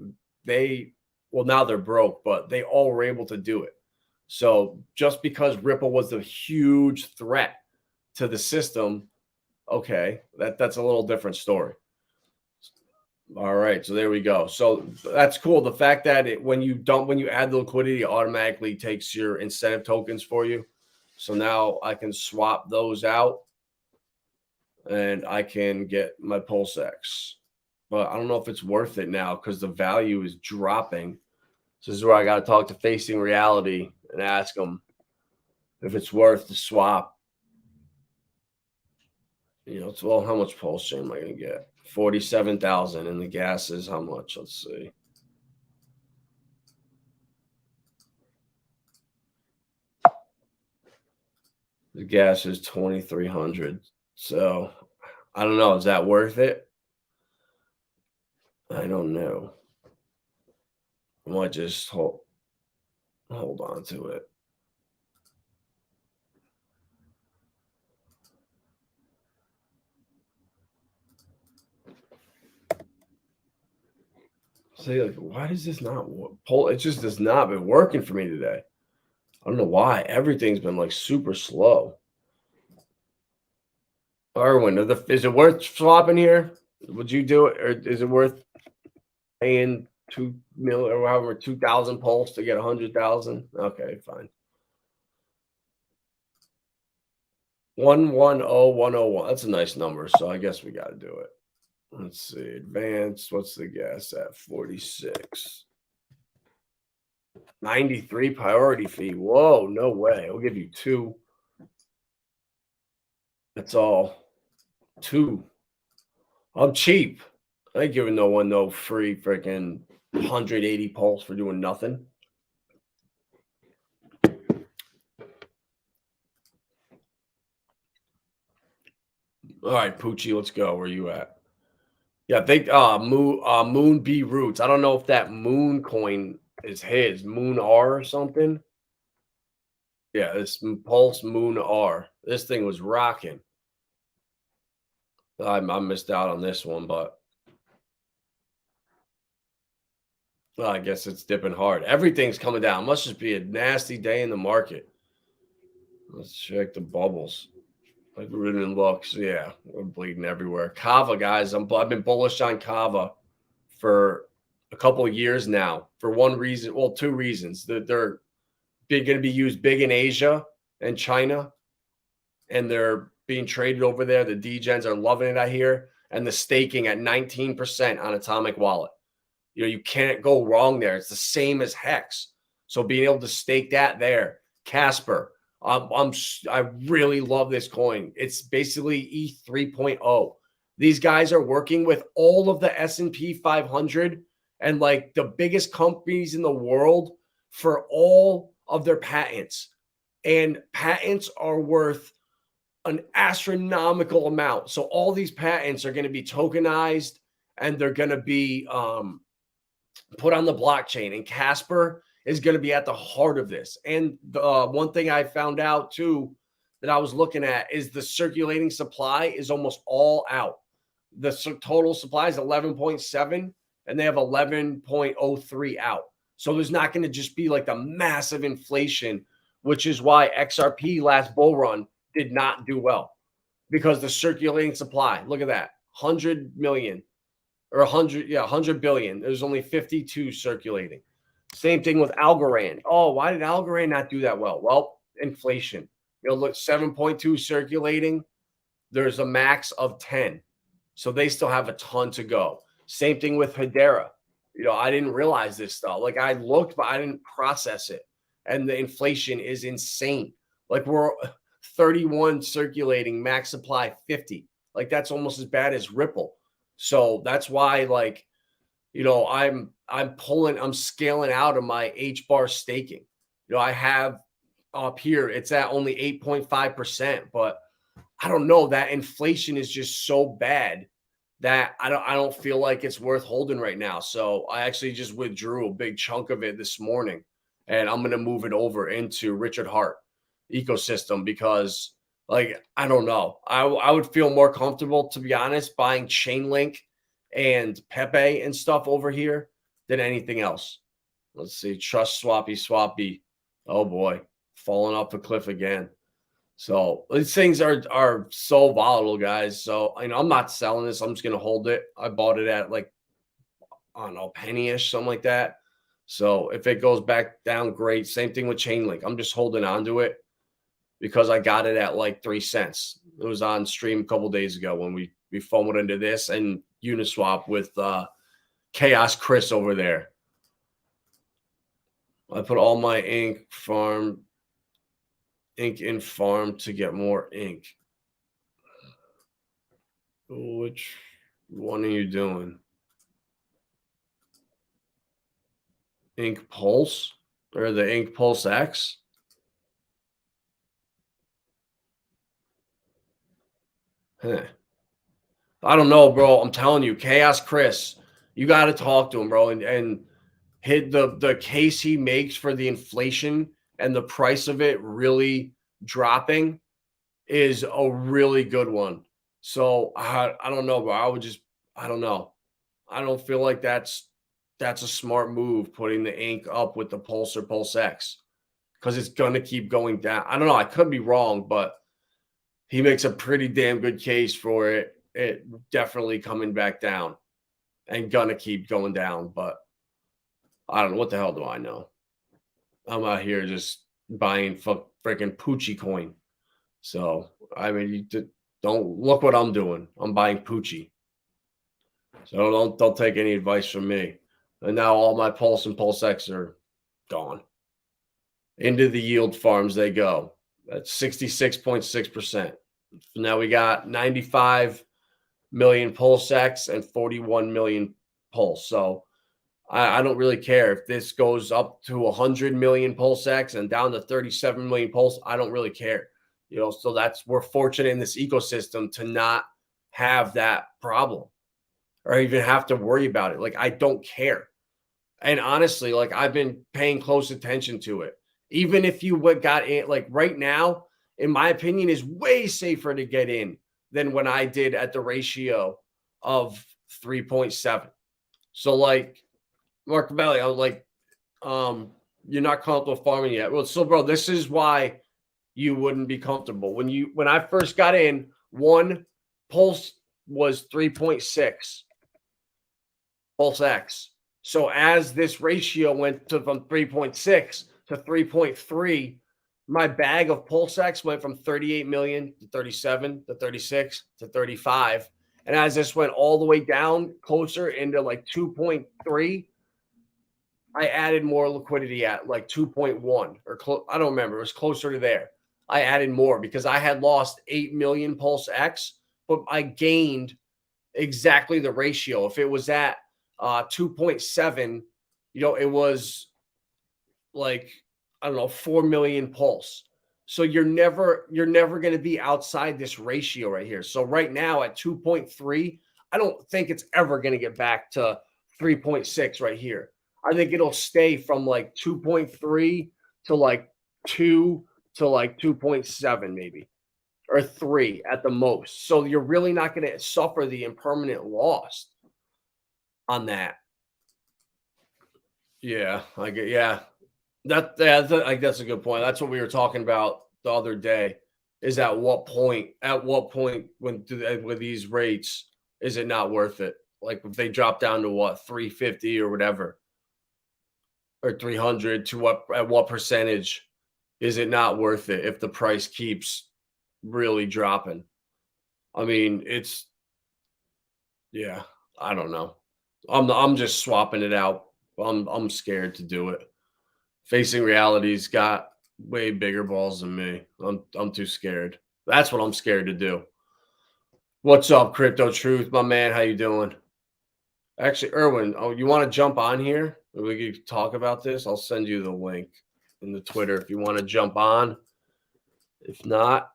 now they're broke, but they all were able to do it. So just because Ripple was a huge threat to the system, okay, that's a little different story. All right, so there we go. So that's cool. The fact that when you add the liquidity, it automatically takes your incentive tokens for you. So now I can swap those out and I can get my PulseX. But I don't know if it's worth it now because the value is dropping. So this is where I got to talk to Facing Reality and ask them if it's worth the swap. Well, how much Pulsechain am I going to get? 47,000, and the gas is how much? Let's see. The gas is 2,300. So I don't know. Is that worth it? I don't know. I might just hold on to it. Say, like, why does this not work? It just has not been working for me today. I don't know why. Everything's been like super slow. Arwin, is it worth swapping here? Would you do it, or is it worth paying 2 million or however 2,000 pulse to get 100,000? Okay, fine. 110101. That's a nice number, so I guess we got to do it. Let's see. Advanced. What's the gas at? 46. 93 priority fee. Whoa, no way. I'll give you 2. That's all. 2. I'm cheap. I ain't giving no one no free freaking 180 pulse for doing nothing. All right, Poochie, let's go. Where you at? Yeah, I think Moon B Roots. I don't know if that Moon coin is his. Moon R or something. Yeah, this Pulse Moon R. This thing was rocking. I missed out on this one, but I guess it's dipping hard. Everything's coming down. Must just be a nasty day in the market. Let's check the bubbles. Like Rudin looks, yeah, we're bleeding everywhere. Kava, guys, I've been bullish on Kava for a couple of years now. For one reason, well, 2 reasons. They're going to be used big in Asia and China, and they're being traded over there. The degens are loving it, I hear, and the staking at 19% on Atomic Wallet. You can't go wrong there. It's the same as Hex. So being able to stake that there, Casper. I really love this coin. It's basically ETH 3.0. These guys are working with all of the S&P 500 and like the biggest companies in the world for all of their patents. And patents are worth an astronomical amount. So all these patents are going to be tokenized and they're going to be put on the blockchain. And Casper is going to be at the heart of this. And the one thing I found out too that I was looking at is the circulating supply is almost all out. The total supply is 11.7 and they have 11.03 out. So there's not going to just be like the massive inflation, which is why XRP last bull run did not do well, because the circulating supply, look at that, 100 million or 100 billion. There's only 52 circulating. Same thing with Algorand. Oh, why did Algorand not do that well? Well, inflation. Look, 7.2 circulating. There's a max of 10. So they still have a ton to go. Same thing with Hedera. I didn't realize this stuff. Like, I looked, but I didn't process it. And the inflation is insane. Like, we're 31 circulating, max supply 50. Like, that's almost as bad as Ripple. So that's why, like, I'm scaling out of my HBAR staking. I have up here, it's at only 8.5%, but I don't know, that inflation is just so bad that I don't feel like it's worth holding right now. So I actually just withdrew a big chunk of it this morning, and I'm going to move it over into Richard Hart ecosystem because, like, I don't know. I would feel more comfortable, to be honest, buying Chainlink and Pepe and stuff over here than anything else. Let's see. Trust Swappy. Oh boy, falling off a cliff again. So these things are so volatile, guys. So I'm not selling this. I'm just gonna hold it. I bought it at, like, I don't know, penny-ish, something like that. So if it goes back down, great. Same thing with Chainlink. I'm just holding on to it because I got it at like 3 cents. It was on stream a couple days ago when we FOMOed into this, and Uniswap with Chaos Chris over there. I put all my ink in farm to get more ink. Which one are you doing? Ink Pulse or the Ink PulseX? I don't know, bro. I'm telling you, Chaos Chris, you got to talk to him, bro, and hit the case he makes for the inflation and the price of it really dropping is a really good one. So I don't know, bro. I don't know. I don't feel like that's a smart move, putting the ink up with the Pulse or PulseX, because it's going to keep going down. I don't know. I could be wrong, but he makes a pretty damn good case for it definitely coming back down and going to keep going down. But I don't know. What the hell do I know? I'm out here just buying freaking Poochie coin. So, I mean, you don't look what I'm doing. I'm buying Poochie. So don't take any advice from me. And now all my Pulse and PulseX are gone. Into the yield farms they go. That's 66.6%. Now we got 95 million PulseX and 41 million Pulse. So I don't really care if this goes up to 100 million PulseX and down to 37 million Pulse. I don't really care. So we're fortunate in this ecosystem to not have that problem or even have to worry about it. Like, I don't care. And honestly, like, I've been paying close attention to it. Even if you got in, like, right now, in my opinion, is way safer to get in than when I did at the ratio of 3.7. So, like, Mark Belli, I was like, you're not comfortable farming yet. Well, so, bro, this is why you wouldn't be comfortable. When I first got in, one Pulse was 3.6 PulseX. So as this ratio went from 3.6 to 3.3, my bag of PulseX went from 38 million to 37 to 36 to 35. And as this went all the way down closer into like 2.3, I added more liquidity at like 2.1 or I don't remember. It was closer to there. I added more because I had lost 8 million PulseX, but I gained exactly the ratio. If it was at 2.7, it was like, I don't know, 4 million Pulse. So you're never going to be outside this ratio right here. So right now at 2.3, I don't think it's ever going to get back to 3.6 right here. I think it'll stay from like 2.3 to like 2 to like 2.7 maybe, or 3 at the most. So you're really not going to suffer the impermanent loss on that. Yeah, I get. Yeah, that's a good point. That's what we were talking about the other day. Is at what point? At what point with these rates is it not worth it? Like if they drop down to what 350 or whatever, or 300, to what at what percentage is it not worth it if the price keeps really dropping? I mean, yeah, I don't know. I'm just swapping it out. I'm scared to do it. Facing reality's got way bigger balls than me. I'm too scared. That's what I'm scared to do. What's up, Crypto Truth, my man? How you doing? Actually, Erwin, you want to jump on here? We could talk about this. I'll send you the link in the Twitter if you want to jump on. If not,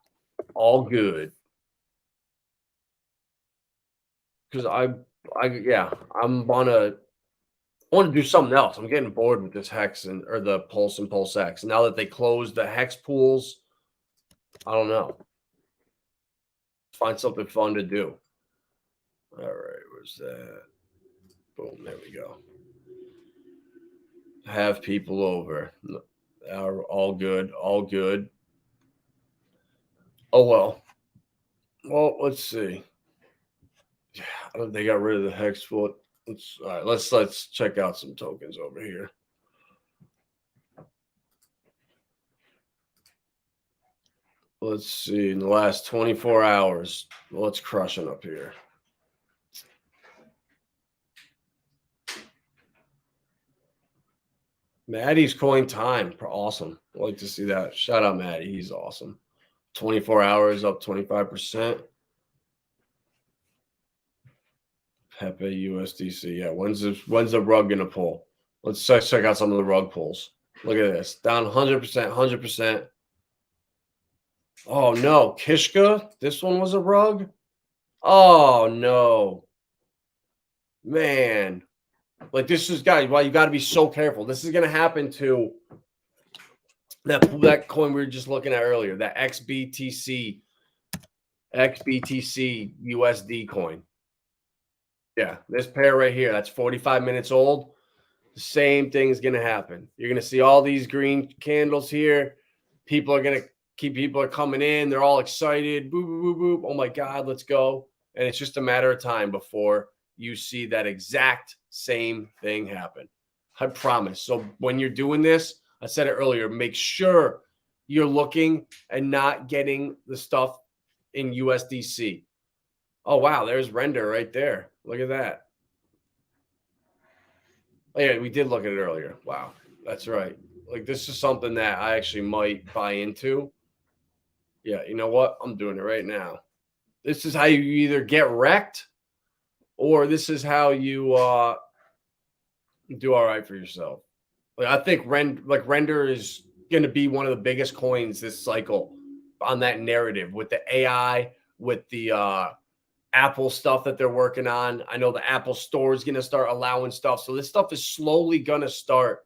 all good. Because I want to do something else. I'm getting bored with this Hex or the Pulse and PulseX. Now that they closed the Hex pools, I don't know. Find something fun to do. All right, where's that? Boom, there we go. Have people over. All good, all good. Oh, well. Well, let's see. Yeah, they got rid of the Hex foot. All right, let's check out some tokens over here. Let's see, in the last 24 hours, what's crushing up here? Maddie's coin time. Awesome. I like to see that. Shout out Maddie. He's awesome. 24 hours up 25%. Pepe USDC. Yeah. When's the rug gonna pull? Let's check out some of the rug pulls. Look at this. Down 100%, 100%. Oh no, Kishka. This one was a rug. Oh no. Man. Like this is guys, why you gotta be so careful. This is gonna happen to that coin we were just looking at earlier, that XBTC USD coin. Yeah, this pair right here, that's 45 minutes old. The same thing's going to happen. You're going to see all these green candles here. People are coming in. They're all excited. Boop, boop, boop, boop. Oh my God, let's go. And it's just a matter of time before you see that exact same thing happen. I promise. So when you're doing this, I said it earlier, make sure you're looking and not getting the stuff in USDC. Oh, wow. There's render right there. Look at that. Oh, yeah, we did look at it earlier. Wow. That's right. Like, this is something that I actually might buy into. Yeah, you know what? I'm doing it right now. This is how you either get wrecked or this is how you do all right for yourself. Like, I think Render is going to be one of the biggest coins this cycle on that narrative with the AI, with the Apple stuff that they're working on. I know the Apple Store is going to start allowing stuff. So this stuff is slowly going to start.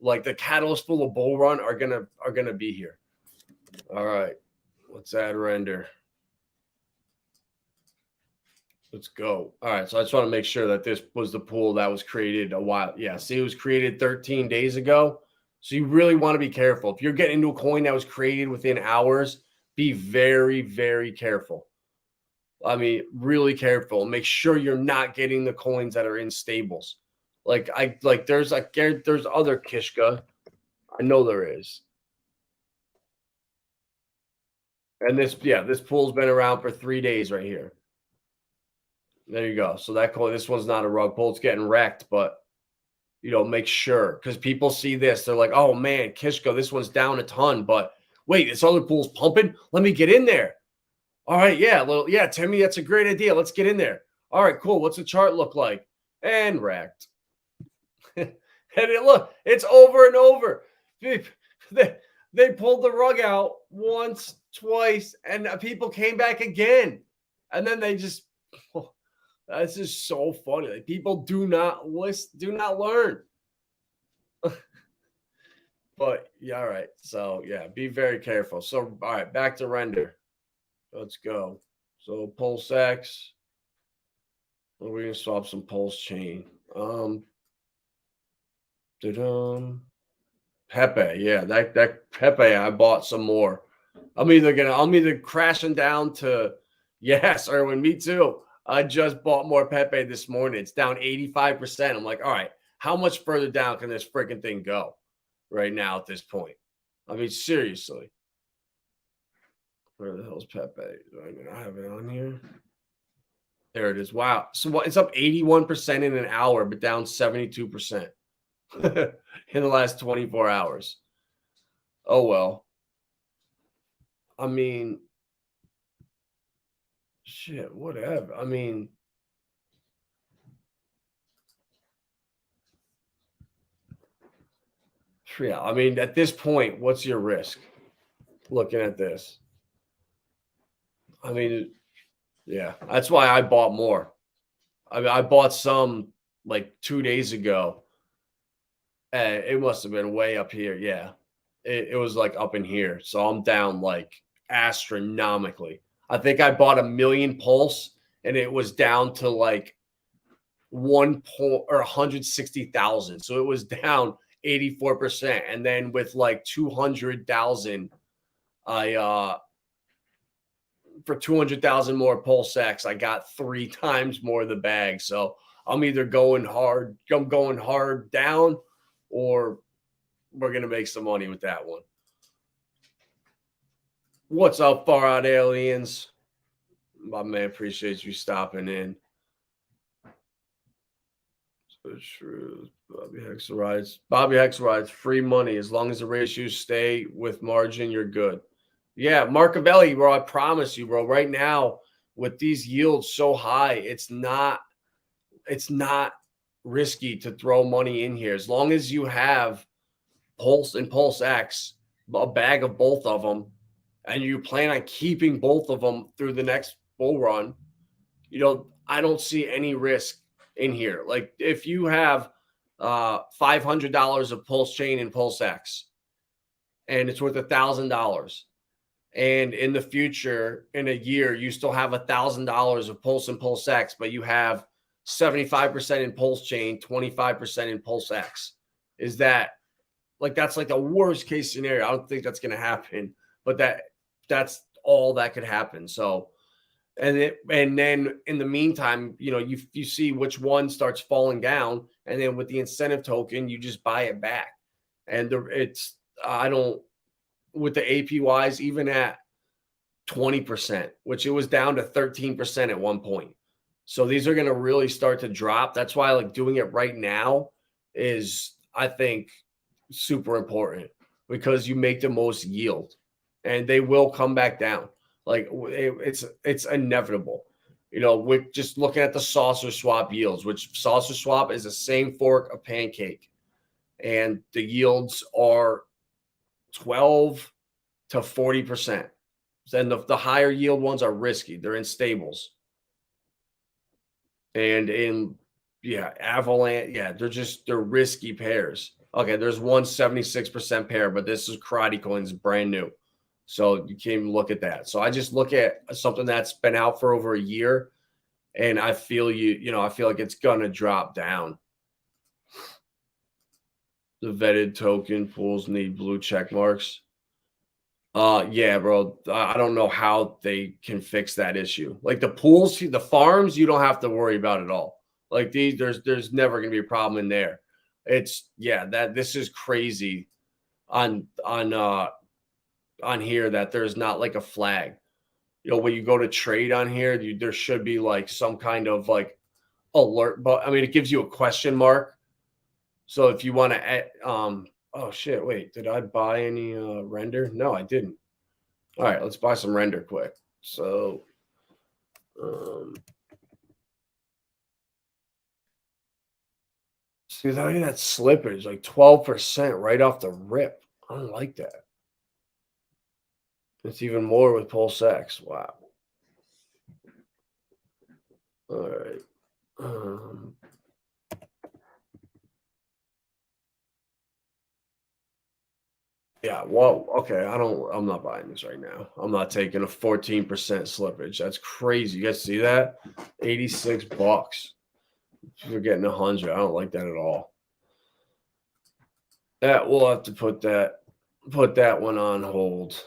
Like the catalyst full of bull run are gonna be here. All right, let's add render. Let's go. All right, so I just want to make sure that this was the pool that was created a while. Yeah, see, it was created 13 days ago. So you really want to be careful. If you're getting into a coin that was created within hours, be very, very careful. I mean, really careful. Make sure you're not getting the coins that are in stables. There's other Kishka. I know there is. And this pool's been around for 3 days right here. There you go. So this one's not a rug pull. It's getting wrecked, but make sure, because people see this. They're like, oh man, Kishka, this one's down a ton, but wait, this other pool's pumping. Let me get in there. All right, yeah, Timmy, that's a great idea. Let's get in there. All right, cool. What's the chart look like? And wrecked. And it's over and over. They pulled the rug out once, twice, and people came back again. And then they just, that's just so funny. Like, people do not listen, do not learn. But yeah, all right. So yeah, be very careful. So all right, back to render. Let's go. So PulseX. We're gonna swap some Pulsechain. Pepe, yeah, that Pepe, I bought some more. I'm either crashing down to yes, Erwin, me too. I just bought more Pepe this morning. It's down 85%. I'm like, all right, how much further down can this freaking thing go right now at this point? I mean, seriously. Where the hell's Pepe? I have it on here. There it is. Wow. So it's up 81% in an hour, but down 72% in the last 24 hours. Oh well. I mean, shit, whatever. I mean, yeah, I mean, at this point, what's your risk looking at this? I mean, yeah, that's why I bought more. I mean, I bought some like 2 days ago. And it must have been way up here. Yeah. It was like up in here. So I'm down like astronomically. I think I bought 1,000,000 pulse and it was down to like 160,000. So it was down 84%. And then with like 200,000, for 200,000 more PulseX, I got 3 times more of the bag. So I'm either going hard down, or we're going to make some money with that one. What's up, Far Out Aliens? My man, appreciate you stopping in. So true. Bobby Hex rides free money. As long as the ratios stay with margin, you're good. Yeah, Marcavelli, bro, I promise you, bro. Right now, with these yields so high, it's not risky to throw money in here. As long as you have Pulse and PulseX, a bag of both of them, and you plan on keeping both of them through the next bull run, I don't see any risk in here. Like if you have $500 of Pulsechain and PulseX, and it's worth $1,000, and in the future, in a year, you still have $1,000 of Pulse and PulseX, but you have 75% in Pulsechain, 25% in PulseX. Is that that's like the worst case scenario? I don't think that's going to happen, but that's all that could happen. So, and then in the meantime, you see which one starts falling down, and then with the incentive token, you just buy it back. And with the APYs, even at 20%, which it was down to 13% at one point. So these are going to really start to drop. That's why doing it right now is, I think, super important, because you make the most yield and they will come back down. It's inevitable. With just looking at the saucer swap yields, which saucer swap is the same fork of pancake, and the yields are 12 to 40%. Then the higher yield ones are risky. They're in stables. And Avalanche, they're risky pairs. Okay, there's one 76% pair, but this is Karate Coin's brand new. So you can't even look at that. So I just look at something that's been out for over a year, and I feel I feel like it's gonna drop down. The vetted token pools need blue check marks. Yeah, bro. I don't know how they can fix that issue. Like the pools, the farms, you don't have to worry about it all. Like there's never gonna be a problem in there. This is crazy on here that there's not like a flag. When you go to trade on here, there should be like some kind of like alert, but I mean, it gives you a question mark. So if you want to, oh shit, wait, did I buy any render? No, I didn't. All right, let's buy some render quick. So, see, look at that slippage, like 12% right off the rip. I don't like that. It's even more with PulseX. Wow. All right. – Yeah, well, okay, I'm not buying this right now. I'm not taking a 14% slippage. That's crazy. You guys see that? $86. You're getting 100. I don't like that at all. That we'll have to put that one on hold.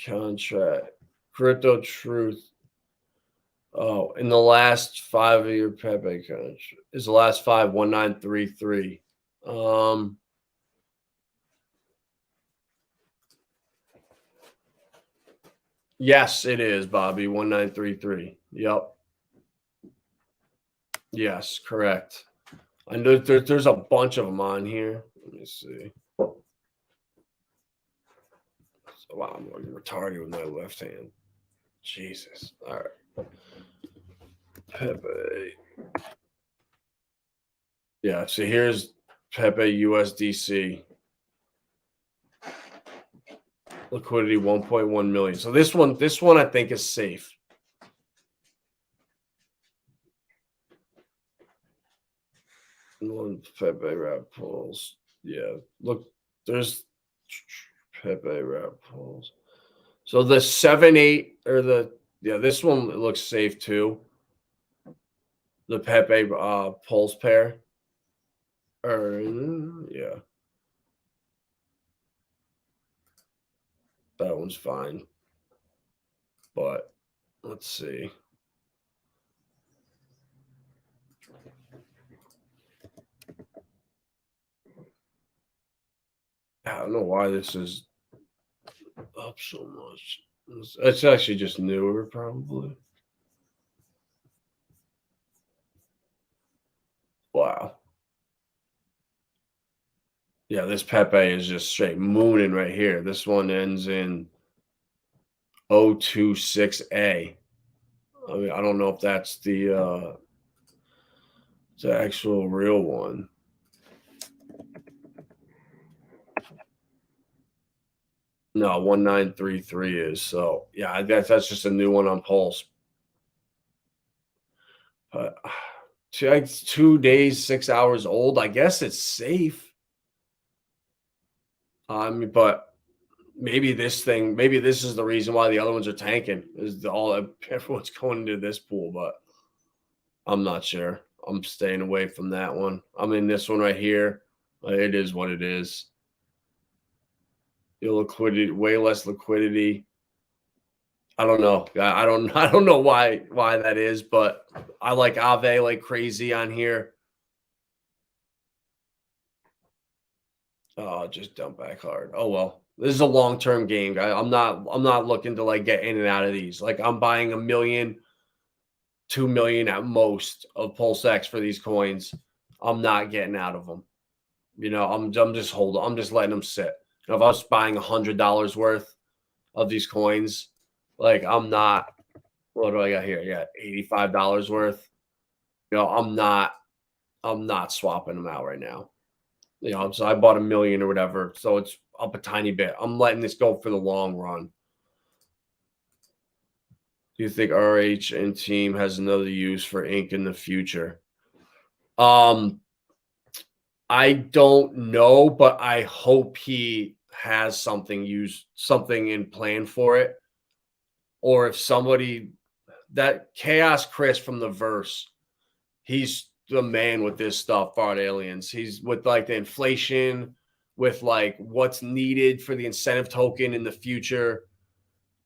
Contract. Crypto Truth. Oh, in the last 5 of your Pepe contract is the last 5 1933. Yes, it is, Bobby. 1933. Yep. Yes, correct. I know there's a bunch of them on here. Let me see. So, wow, I'm like retarded with my left hand. Jesus. All right. Pepe. Yeah, so here's Pepe USDC. Liquidity 1.1 million. So this one I think is safe. One Pepe wrap pulls. Yeah, look, there's Pepe wrap pulls. So the 7-8 or this one looks safe too. The Pepe pulse pair. Or yeah. That one's fine. But let's see. I don't know why this is up so much. It's actually just newer, probably. Wow. Yeah, this Pepe is just straight mooning right here. This one ends in 026A. I mean, I don't know if that's the actual real one. No, 1933 is. So yeah, I guess that's just a new one on Pulse. But 2 days, 6 hours old. I guess it's safe. But maybe this is the reason why the other ones are tanking. Is everyone's going into this pool, but I'm not sure. I'm staying away from that one. I'm in this one right here. It is what it is. Your liquidity, way less liquidity. I don't know. I don't know why that is, but I like Ave like crazy on here. Oh, just dump back hard. Oh well. This is a long-term game, guy. I'm not looking to like get in and out of these. Like I'm buying 1 million, 2 million at most of PulseX for these coins. I'm not getting out of them. You know, I'm just holding. I'm just letting them sit. You know, if I was buying $100 worth of these coins, like I'm not. What do I got here? Yeah, $85 worth. You know, I'm not swapping them out right now. You know, so I bought 1 million or whatever, so it's up a tiny bit. I'm letting this go for the long run. Do you think RH and team has another use for ink in the future? I don't know, but I hope he has something in plan for it. Or if somebody that Chaos Chris from the verse, he's the man with this stuff, Fart Aliens. He's with like the inflation, with like what's needed for the incentive token in the future,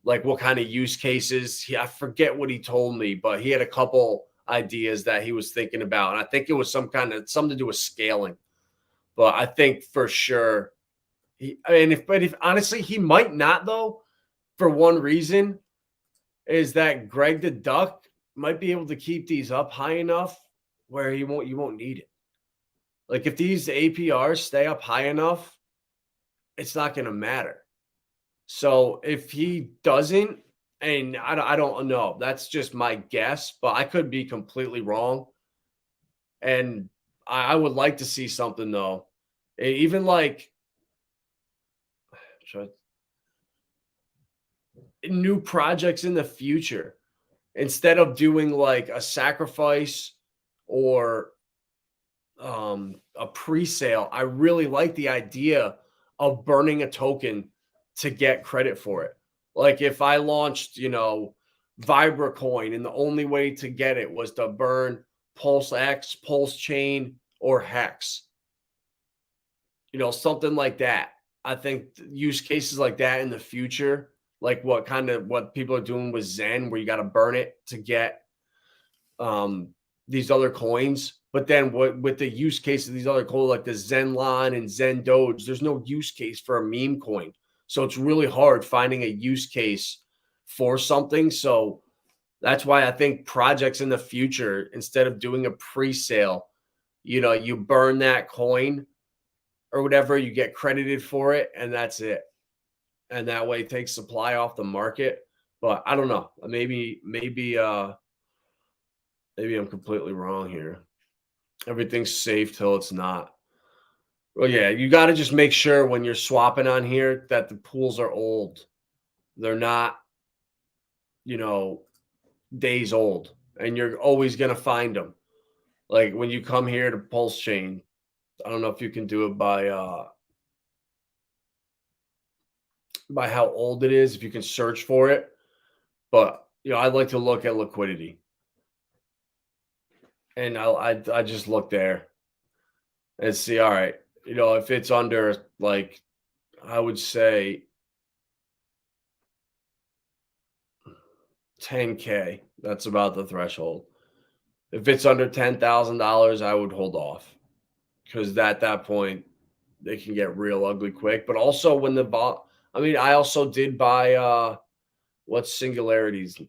like what kind of use cases. I forget what he told me, but he had a couple ideas that he was thinking about. And I think it was something to do with scaling. But I think for sure, if honestly, he might not though, for one reason, is that Greg the Duck might be able to keep these up high enough where you won't need it. Like if these APRs stay up high enough, it's not going to matter. So if he doesn't, and I don't know, that's just my guess, but I could be completely wrong. And I would like to see something though, even like new projects in the future, instead of doing like a sacrifice or a pre-sale. I really like the idea of burning a token to get credit for it. Like if I launched, Vibra coin and the only way to get it was to burn PulseX, Pulsechain, or Hex, something like that. I think use cases like that in the future, like what people are doing with Zen, where you got to burn it to get these other coins. But then with the use case of these other coins, like the Zenlon and Zen Doge, there's no use case for a meme coin. So it's really hard finding a use case for something. So that's why I think projects in the future, instead of doing a pre-sale, you burn that coin or whatever, you get credited for it, and that's it. And that way it takes supply off the market. But I don't know. Maybe I'm completely wrong here. Everything's safe till it's not. Well, yeah, you got to just make sure when you're swapping on here that the pools are old. They're not, days old, and you're always going to find them. Like when you come here to Pulsechain, I don't know if you can do it by how old it is, if you can search for it. But, I'd like to look at liquidity. And I just look there and see, all right, if it's under, like, I would say 10K, that's about the threshold. If it's under $10,000, I would hold off, because at that point they can get real ugly quick. But also when I also did buy what's Singularity's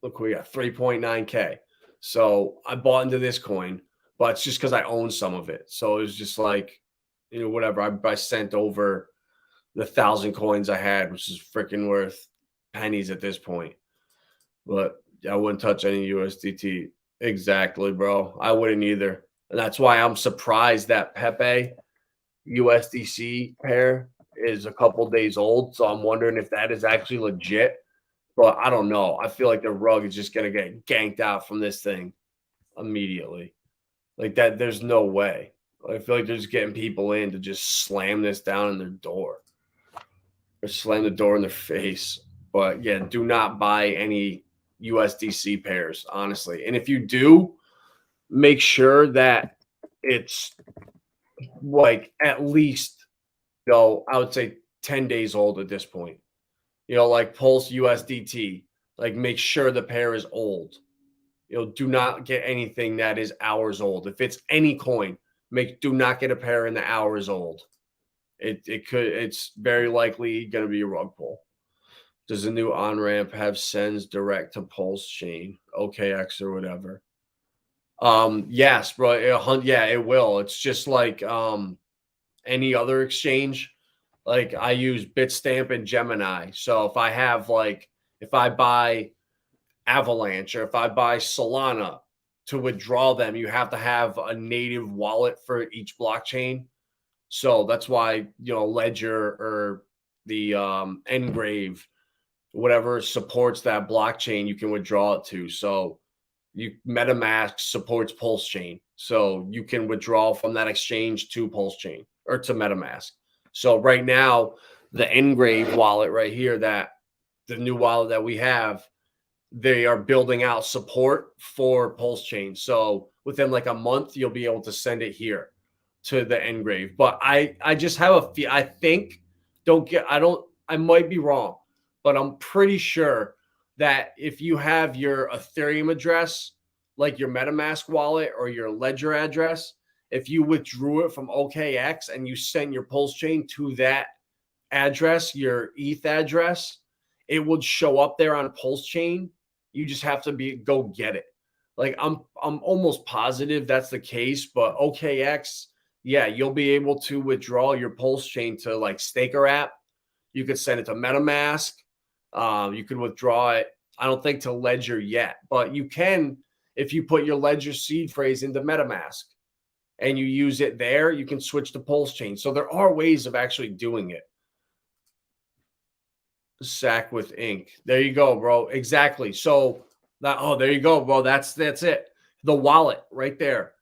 look, we got 3.9K. So I bought into this coin, but it's just because I own some of it. So it was just like, whatever. I sent over the 1,000 coins I had, which is freaking worth pennies at this point. But I wouldn't touch any USDT. Exactly, bro. I wouldn't either. And that's why I'm surprised that Pepe USDC pair is a couple days old. So I'm wondering if that is actually legit. But I don't know. I feel like the rug is just going to get ganked out from this thing immediately. Like that, there's no way. I feel like they're just getting people in to just slam this down in their door. Or slam the door in their face. But yeah, do not buy any USDC pairs, honestly. And if you do, make sure that it's like at least, I would say 10 days old at this point. Like Pulse USDT, like make sure the pair is old. Do not get anything that is hours old. If it's any coin, do not get a pair in the hours old. It's very likely going to be a rug pull. Does the new on-ramp have sends direct to Pulsechain, OKX or whatever? Yes, bro. Yeah, it will. It's just like any other exchange. Like I use Bitstamp and Gemini. So if I buy Avalanche or if I buy Solana, to withdraw them, you have to have a native wallet for each blockchain. So that's why, Ledger or the Engrave, whatever supports that blockchain, you can withdraw it to. So MetaMask supports Pulsechain. So you can withdraw from that exchange to Pulsechain or to MetaMask. So right now, the Engrave wallet right here, the new wallet that we have, they are building out support for Pulsechain. So within like a month, you'll be able to send it here to the Engrave. But I just have I might be wrong, but I'm pretty sure that if you have your Ethereum address, like your MetaMask wallet or your Ledger address, if you withdrew it from OKX and you sent your Pulsechain to that address, your ETH address, it would show up there on Pulsechain. You just have to go get it. Like I'm almost positive that's the case, but OKX, yeah, you'll be able to withdraw your Pulsechain to like Staker app. You could send it to MetaMask. You could withdraw it. I don't think to Ledger yet, but you can if you put your Ledger seed phrase into MetaMask and you use it there, you can switch to Pulsechain. So there are ways of actually doing it. Sack with ink. There you go, bro. Exactly. So there you go, bro. That's it. The wallet right there.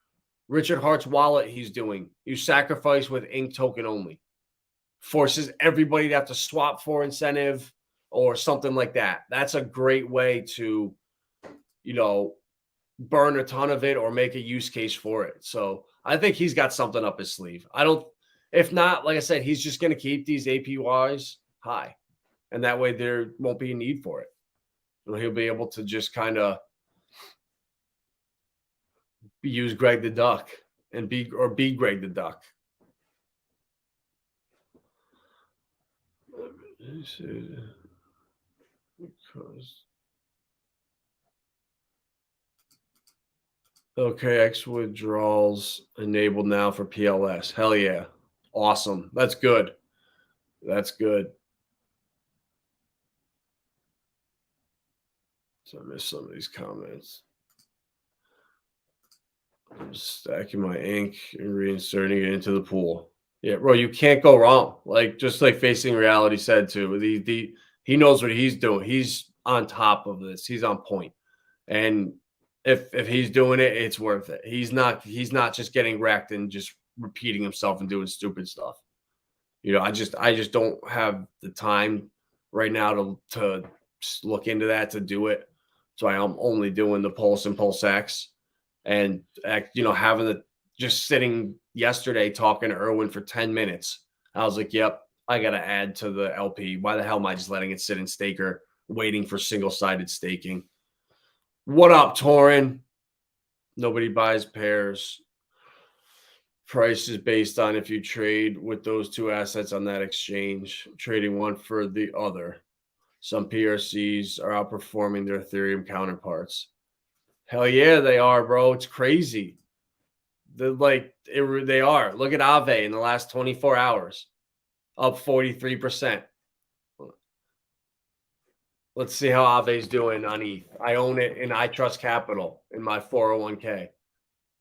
Richard Hart's wallet he's doing. You sacrifice with ink token only. Forces everybody to have to swap for incentive or something like that. That's a great way to, burn a ton of it or make a use case for it. So I think he's got something up his sleeve. If not, like I said, he's just going to keep these APYs high. And that way there won't be a need for it. He'll be able to just kind of use Greg the Duck and be Greg the Duck. Okay, X withdrawals enabled now for PLS. Hell yeah. Awesome. That's good. That's good. So I missed some of these comments. I'm stacking my ink and reinserting it into the pool. Yeah, bro, you can't go wrong. Just like Facing Reality said too. He knows what he's doing. He's on top of this. He's on point. And if he's doing it, it's worth it. He's not just getting wrecked and just repeating himself and doing stupid stuff. I just don't have the time right now to look into that, to do it. So I'm only doing the Pulse and PulseX, and just sitting yesterday talking to Erwin for 10 minutes. I was like, yep, I got to add to the LP. Why the hell am I just letting it sit in staker, waiting for single-sided staking? What up, Torin? Nobody buys pairs. Price is based on if you trade with those two assets on that exchange, trading one for the other. Some PRCs are outperforming their Ethereum counterparts. Hell yeah, they are, bro. It's crazy. They are. Look at Aave in the last 24 hours, up 43%. Let's see how Ave's doing on ETH. I own it in I Trust Capital in my 401k.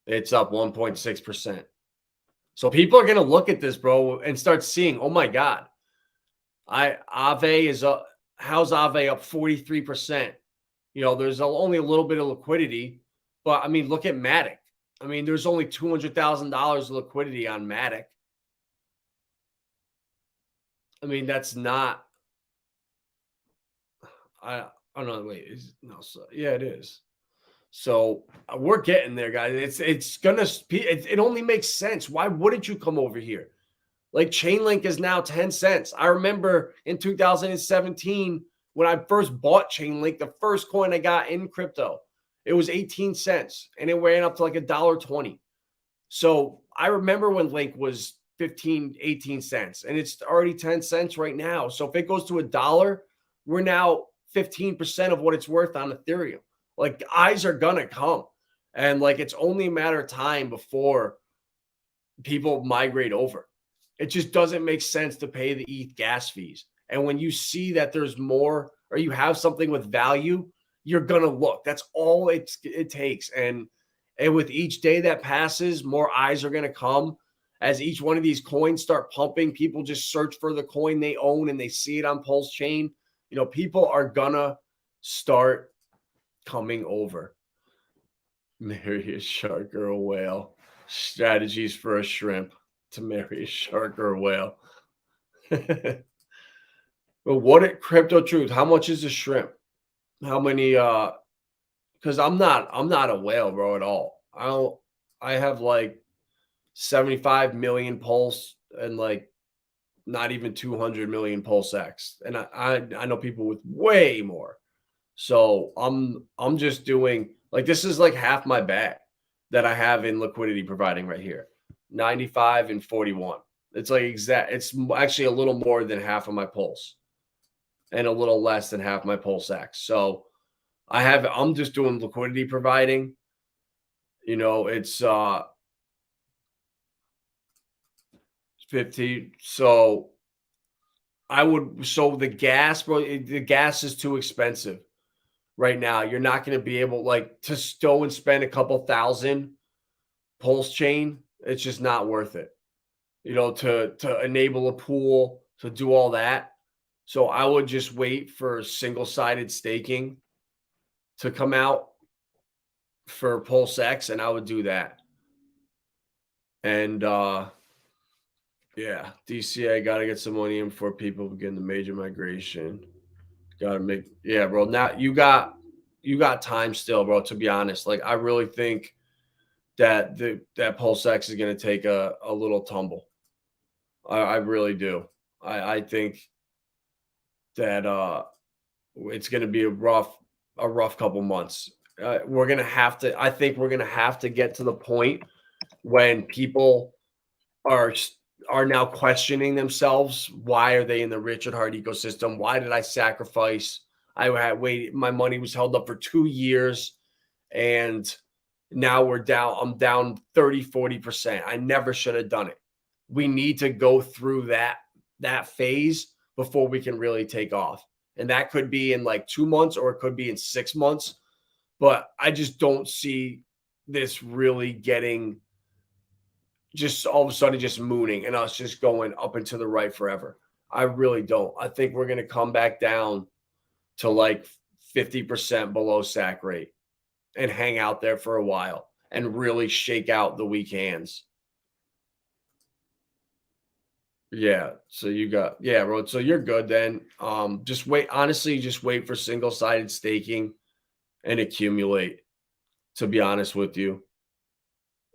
It's up 1.6%. So people are going to look at this, bro, and start seeing, oh my God, Aave is up. How's Aave up 43%? There's only a little bit of liquidity, but I mean, look at Matic. I mean, there's only $200,000 of liquidity on Matic. I mean, that's not. I don't know. Wait, yeah, it is. So we're getting there, guys. It's gonna. It only makes sense. Why wouldn't you come over here? Chainlink is now 10 cents. I remember in 2017 when I first bought Chainlink, the first coin I got in crypto, it was 18 cents and it ran up to $1.20. So I remember when Link was 15, 18 cents and it's already 10 cents right now. So if it goes to $1, we're now 15% of what it's worth on Ethereum. Eyes are going to come. And it's only a matter of time before people migrate over. It just doesn't make sense to pay the ETH gas fees. And when you see that there's more or you have something with value, you're going to look. That's all it takes. And with each day that passes, more eyes are going to come. As each one of these coins start pumping, people just search for the coin they own and they see it on Pulsechain. People are going to start coming over. Marry a shark or a whale. Strategies for a shrimp to marry a shark or a whale. But what Crypto Truth? How much is a shrimp? How many? Because I'm not a whale, bro, at all. I have 75 million Pulse and not even 200 million PulseX, and I know people with way more. So I'm just doing this is half my bag that I have in liquidity providing right here. 95 and 41. It's it's actually a little more than half of my Pulse and a little less than half my PulseX. So I'm just doing liquidity providing. It's 50. So the gas, bro, the gas is too expensive right now. You're not going to be able to go and spend a couple thousand Pulsechain. It's just not worth it, to enable a pool, to do all that. So I would just wait for single-sided staking to come out for PulseX, and I would do that. And yeah, DCA got to get some money in before people begin the major migration. Got to make, yeah, bro. Now you got time still, bro. To be honest, like I really think that that PulseX is going to take a little tumble. I really do. I think that it's going to be a rough couple months. We're going to have to. I think we're going to have to get to the point when people are now questioning themselves. Why are they in the Richard Hart ecosystem? Why did I sacrifice? I had waited. My money was held up for 2 years, and now we're down. I'm down 30-40%. I never should have done it. We need to go through that phase before we can really take off. And that could be in like 2 months, or it could be in 6 months. But I just don't see this really getting just all of a sudden just mooning and us just going up and to the right forever. I really don't. I think we're going to come back down to like 50% below sack rate and hang out there for a while and really shake out the weak hands. Yeah. So you got, yeah, bro. So you're good then. Just wait. Honestly, just wait for single-sided staking and accumulate, to be honest with you.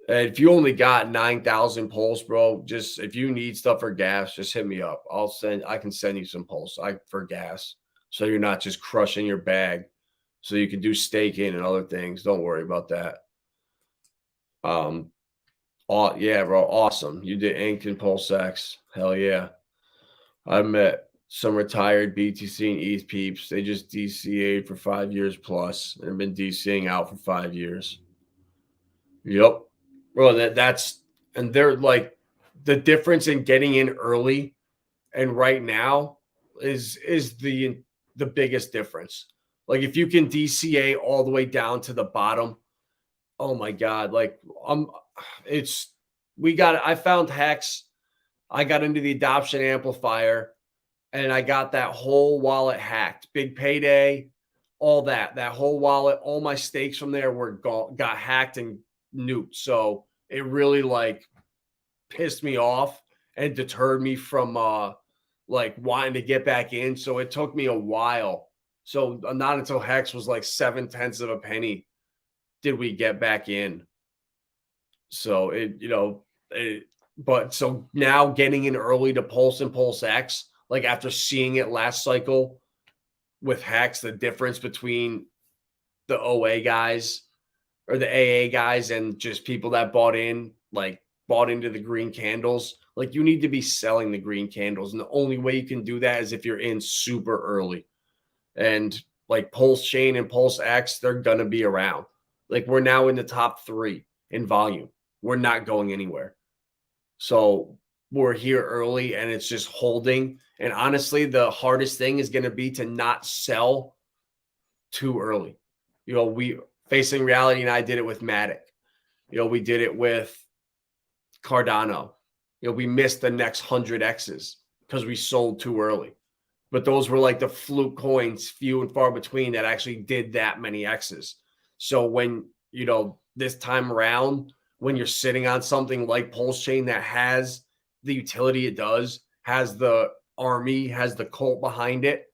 And if you only got 9,000 pulse, bro, just if you need stuff for gas, just hit me up. I can send you some pulse for gas. So you're not just crushing your bag. So you can do staking and other things. Don't worry about that. Yeah, bro. Awesome. You did Eth and PulseX. Hell yeah. I met some retired BTC and ETH peeps. They just DCA'd for 5 years plus and have been DCing out for 5 years. Yep. Bro, that's and they're like the difference in getting in early and right now is the biggest difference. Like if you can DCA all the way down to the bottom, oh my God. Like I found Hex. I got into the adoption amplifier and I got that whole wallet hacked. Big payday, all that whole wallet, all my stakes from there got hacked and nuked. So it really like pissed me off and deterred me from like wanting to get back in. So it took me a while. So not until Hex was like 7/10 of a penny did we get back in. So but so now getting in early to Pulse and PulseX, like after seeing it last cycle with Hex, the difference between the OA guys or the AA guys and just people that bought into the green candles, like you need to be selling the green candles. And the only way you can do that is if you're in super early. And like Pulsechain and PulseX, they're going to be around. Like we're now in the top 3 in volume. We're not going anywhere. So we're here early and it's just holding. And honestly, the hardest thing is going to be to not sell too early. Facing Reality and I did it with Matic. We did it with Cardano. We missed the next 100 X's because we sold too early. But those were like the fluke coins, few and far between, that actually did that many X's. So when, this time around, when you're sitting on something like Pulsechain that has the utility it does, has the army, has the cult behind it,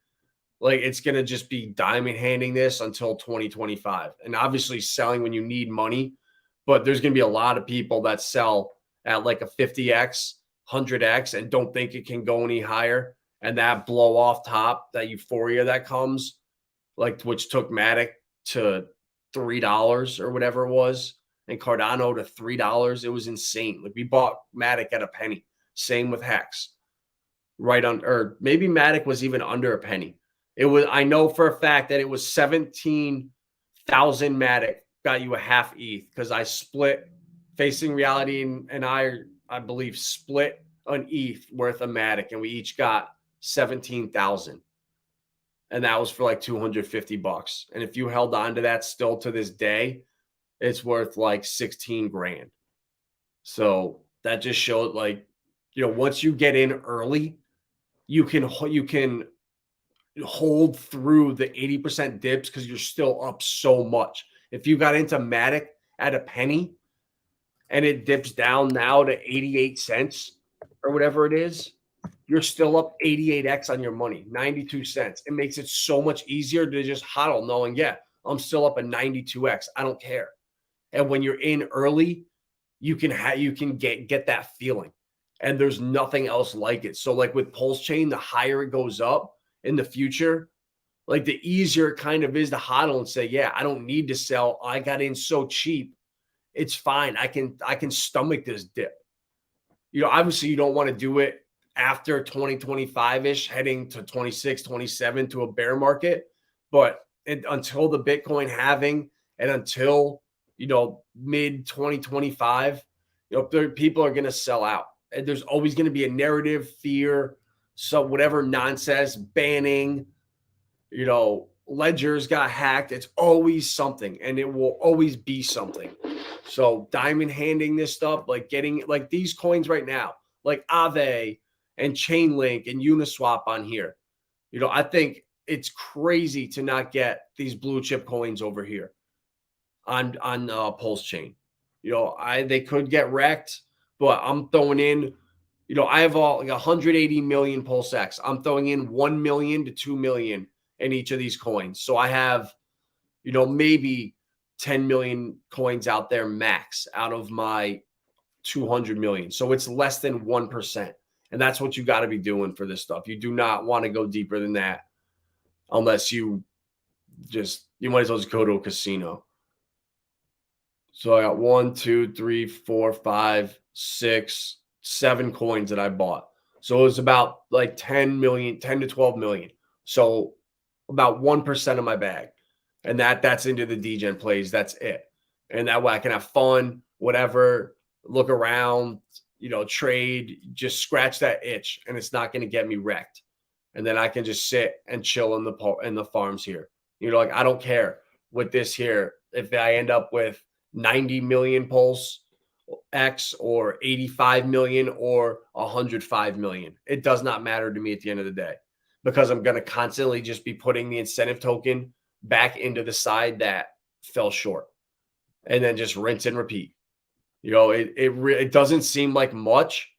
like it's going to just be diamond handing this until 2025. And obviously selling when you need money, but there's going to be a lot of people that sell at like a 50X, 100X and don't think it can go any higher. And that blow off top, that euphoria that comes, like which took Matic to $3 or whatever it was, and Cardano to $3. It was insane. Like we bought Matic at a penny. Same with Hex. Or maybe Matic was even under a penny. It was, I know for a fact that it was 17,000 Matic got you a half ETH because I split Facing Reality and I believe split an ETH worth of Matic and we each got 17,000. And that was for like $250. And if you held on to that still to this day, it's worth like 16 grand. So that just showed like, once you get in early, you can hold through the 80% dips because you're still up so much. If you got into Matic at a penny and it dips down now to 88 cents or whatever it is, you're still up 88x on your money, 92 cents. It makes it so much easier to just hodl knowing, yeah, I'm still up a 92x. I don't care. And when you're in early, you can get that feeling. And there's nothing else like it. So like with Pulsechain, the higher it goes up in the future, like the easier it kind of is to hodl and say, yeah, I don't need to sell. I got in so cheap. It's fine. I can stomach this dip. Obviously you don't want to do it after 2025-ish, heading to 26, 27 to a bear market. But until the Bitcoin halving and until, mid 2025, people are going to sell out. And there's always going to be a narrative, fear, so whatever nonsense, banning, ledgers got hacked. It's always something, and it will always be something. So diamond handing this stuff, like getting like these coins right now, like Aave and Chainlink and Uniswap on here. I think it's crazy to not get these blue chip coins over here on Pulsechain. They could get wrecked, but I'm throwing in, I have like 180 million PulseX. I'm throwing in 1 million to 2 million in each of these coins. So I have, maybe 10 million coins out there max out of my 200 million. So it's less than 1%. And that's what you got to be doing for this stuff. You do not want to go deeper than that unless you might as well just go to a casino. So I got 1, 2, 3, 4, 5, 6, 7 coins that I bought. So it was about like 10 to 12 million. So about 1% of my bag. And that's into the Degen plays. That's it. And that way I can have fun, whatever, look around, trade, just scratch that itch, and it's not going to get me wrecked. And then I can just sit and chill in the farms here. Like I don't care with this here. If I end up with 90 million Pulse X or 85 million or 105 million, it does not matter to me at the end of the day, because I'm going to constantly just be putting the incentive token back into the side that fell short and then just rinse and repeat. It doesn't seem like much,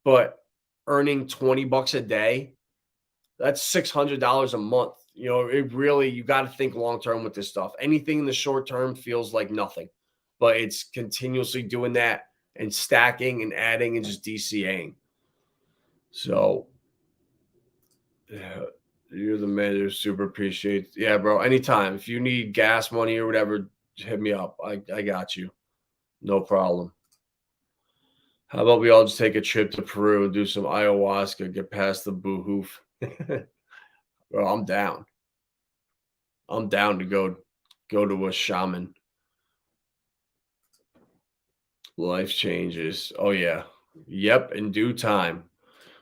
but earning $20 a day, that's $600 a month. You got to think long-term with this stuff. Anything in the short term feels like nothing, but it's continuously doing that and stacking and adding and just DCAing. So yeah, you're the man. You're super appreciate. Yeah, bro. Anytime. If you need gas money or whatever, hit me up. I got you. No problem. How about we all just take a trip to Peru and do some ayahuasca, get past the boo-hoof? Bro, I'm down. I'm down to go to a shaman. Life changes. Oh, yeah. Yep, in due time.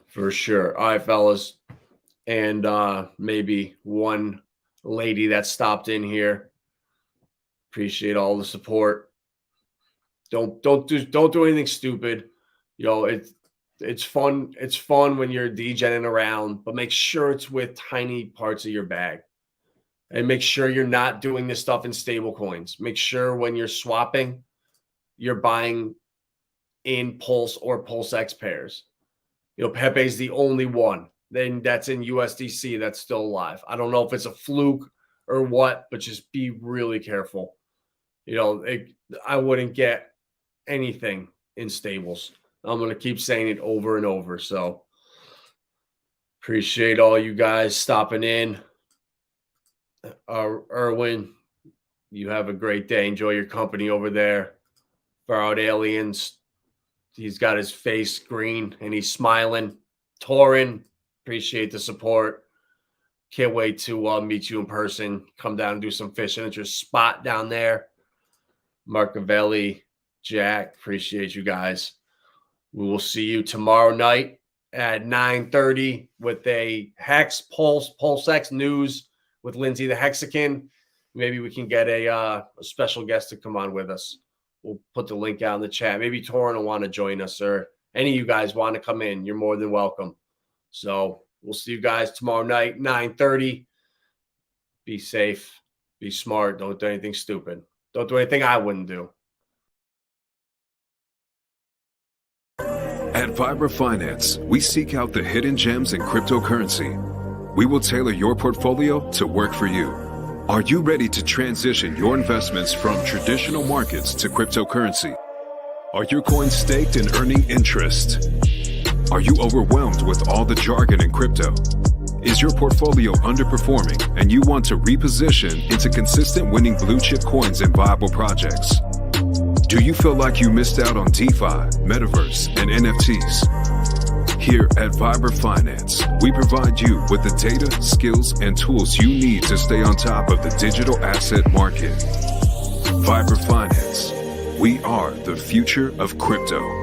For sure. All right, fellas. And maybe one lady that stopped in here. Appreciate all the support. Don't do anything stupid. It's fun. It's fun when you're degenning around, but make sure it's with tiny parts of your bag. And make sure you're not doing this stuff in stable coins. Make sure when you're swapping, you're buying in Pulse or PulseX pairs. Pepe is the only one. Then that's in USDC that's still alive. I don't know if it's a fluke or what, but just be really careful. I wouldn't get anything in stables. I'm going to keep saying it over and over. So appreciate all you guys stopping in. Erwin, you have a great day. Enjoy your company over there. Far Out Aliens, he's got his face green and he's smiling. Torin, appreciate the support. Can't wait to meet you in person. Come down and do some fishing at your spot down there. Marcavelli, Jack, appreciate you guys. We will see you tomorrow night at 9:30 with a PulseX news with Lindsay the Hexagon. Maybe we can get a special guest to come on with us. We'll put the link out in the chat. Maybe Torin will want to join us, or any of you guys want to come in. You're more than welcome. So we'll see you guys tomorrow night, 9:30. Be safe. Be smart. Don't do anything stupid. Don't do anything I wouldn't do. At Vibra Finance, we seek out the hidden gems in cryptocurrency. We will tailor your portfolio to work for you. Are you ready to transition your investments from traditional markets to cryptocurrency? Are your coins staked and earning interest? Are you overwhelmed with all the jargon in crypto? Is your portfolio underperforming and you want to reposition into consistent winning blue chip coins and viable projects? Do you feel like you missed out on DeFi, Metaverse, and NFTs? Here at Vibra Finance, we provide you with the data, skills, and tools you need to stay on top of the digital asset market. Vibra Finance, we are the future of crypto.